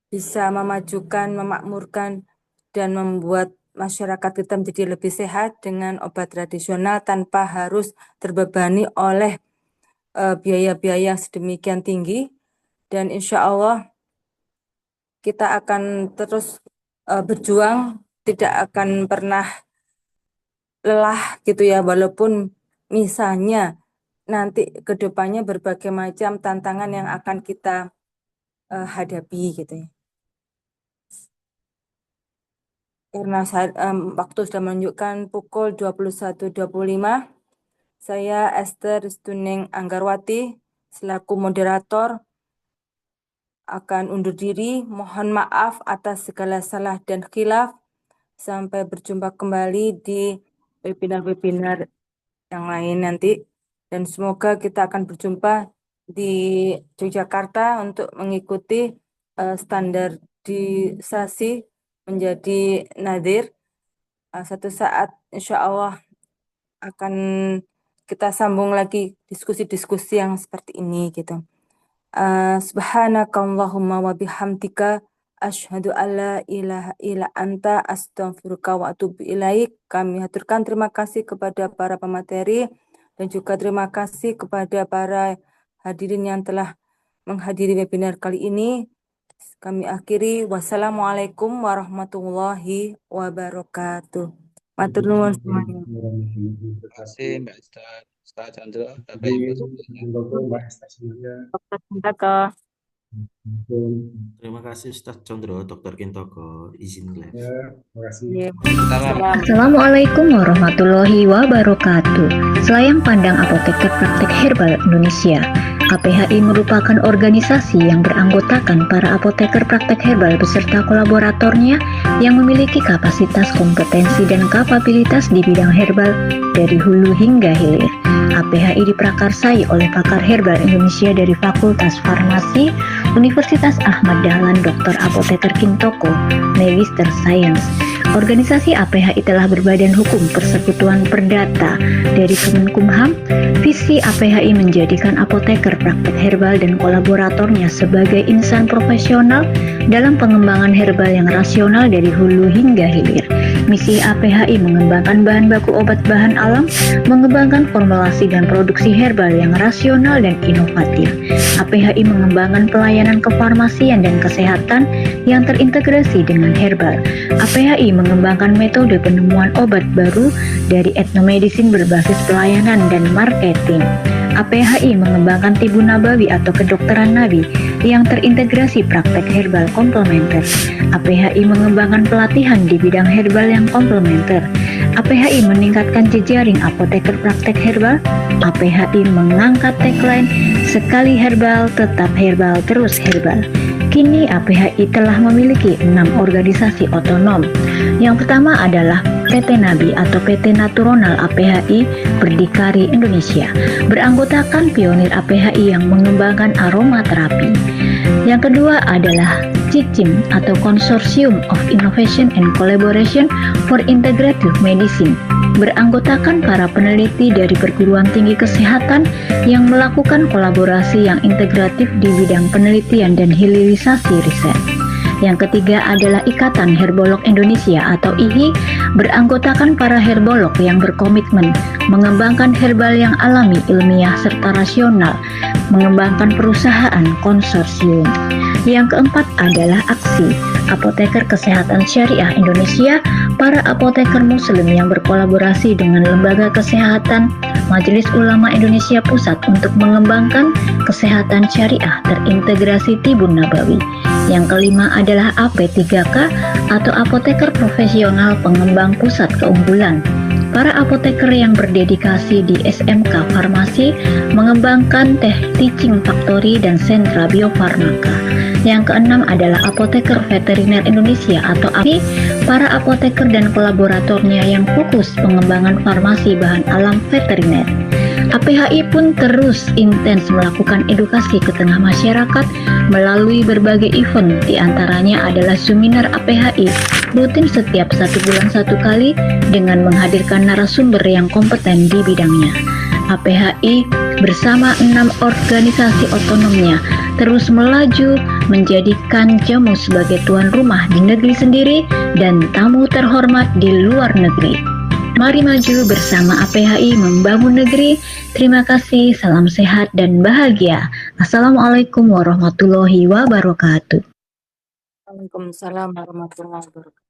bisa memajukan, memakmurkan, dan membuat masyarakat kita menjadi lebih sehat dengan obat tradisional tanpa harus terbebani oleh biaya-biaya yang sedemikian tinggi. Dan insya Allah kita akan terus berjuang, tidak akan pernah lelah gitu ya, walaupun misalnya nanti ke depannya berbagai macam tantangan yang akan kita hadapi gitu ya. Karena waktu sudah menunjukkan pukul 21.25, saya Esther Stuning Anggarwati selaku moderator akan undur diri. Mohon maaf atas segala salah dan khilaf. Sampai berjumpa kembali di webinar-webinar yang lain nanti. Dan semoga kita akan berjumpa di Yogyakarta untuk mengikuti standarisasi menjadi nadir. Satu saat insya Allah akan kita sambung lagi diskusi-diskusi yang seperti ini gitu. Subhanakallahumma wa bihamdika asyhadu alla ilaha illa anta astaghfiruka wa atubu ilaik. Kami haturkan terima kasih kepada para pemateri dan juga terima kasih kepada para hadirin yang telah menghadiri webinar kali ini. Kami akhiri. Wassalamualaikum warahmatullahi wabarakatuh. Matur nuwun semuanya. Terima kasih Mbak Ustaz Chandra, Bapak Jadi, Ibu semuanya. untuk Mbak Esther sebenarnya Dr. Sintaka. Terima kasih Ustadz Condro, Dr. Kintoko, izin live. Ya, terima kasih. Iya. Salam. Assalamualaikum warahmatullahi wabarakatuh. Selayang pandang apoteker praktek herbal Indonesia. APHI merupakan organisasi yang beranggotakan para apoteker praktek herbal beserta kolaboratornya yang memiliki kapasitas, kompetensi, dan kapabilitas di bidang herbal dari hulu hingga hilir. APHI diprakarsai oleh pakar herbal Indonesia dari Fakultas Farmasi Universitas Ahmad Dahlan Dr. Apoteker Kintoko, Magister Science. Organisasi APHI telah berbadan hukum Persekutuan Perdata dari Kemenkumham. Visi APHI menjadikan apoteker praktek herbal dan kolaboratornya sebagai insan profesional dalam pengembangan herbal yang rasional dari hulu hingga hilir. Misi APHI mengembangkan bahan baku obat bahan alam, mengembangkan formulasi dan produksi herbal yang rasional dan inovatif. APHI mengembangkan pelayanan kefarmasian dan kesehatan yang terintegrasi dengan herbal. APHI mengembangkan metode penemuan obat baru dari etnomedicine berbasis pelayanan dan marketing. APHI mengembangkan tibu nabawi atau kedokteran nabi yang terintegrasi praktek herbal komplementer. APHI mengembangkan pelatihan di bidang herbal yang komplementer. APHI meningkatkan jejaring apoteker praktek herbal. APHI mengangkat tagline sekali herbal tetap herbal terus herbal. Kini APHI telah memiliki 6 organisasi otonom. Yang pertama adalah PT Nabi atau PT Naturonal APHI Berdikari Indonesia, beranggotakan pionir APHI yang mengembangkan aromaterapi. Yang kedua adalah CICIM atau Consortium of Innovation and Collaboration for Integrative Medicine, beranggotakan para peneliti dari perguruan tinggi kesehatan yang melakukan kolaborasi yang integratif di bidang penelitian dan hilirisasi riset. Yang ketiga adalah Ikatan Herbolog Indonesia atau IHI, beranggotakan para herbolog yang berkomitmen mengembangkan herbal yang alami, ilmiah, serta rasional, mengembangkan perusahaan konsorsium. Yang keempat adalah AKSI, Apoteker Kesehatan Syariah Indonesia, para apoteker muslim yang berkolaborasi dengan Lembaga Kesehatan Majelis Ulama Indonesia Pusat untuk mengembangkan kesehatan syariah terintegrasi Tibun Nabawi. Yang kelima adalah AP3K atau Apoteker Profesional Pengembang Pusat Keunggulan. Para apoteker yang berdedikasi di SMK Farmasi mengembangkan teaching factory dan sentra biofarmaka. Yang keenam adalah Apoteker Veteriner Indonesia atau AVI, para apoteker dan kolaboratornya yang fokus pengembangan farmasi bahan alam veteriner. APHI pun terus intens melakukan edukasi ke tengah masyarakat melalui berbagai event, diantaranya adalah seminar APHI rutin setiap 1 bulan 1 kali dengan menghadirkan narasumber yang kompeten di bidangnya. APHI bersama 6 organisasi otonomnya terus melaju menjadikan jamu sebagai tuan rumah di negeri sendiri dan tamu terhormat di luar negeri. Mari maju bersama APHI membangun negeri. Terima kasih, salam sehat dan bahagia. Assalamualaikum warahmatullahi wabarakatuh. Waalaikumsalam warahmatullahi wabarakatuh.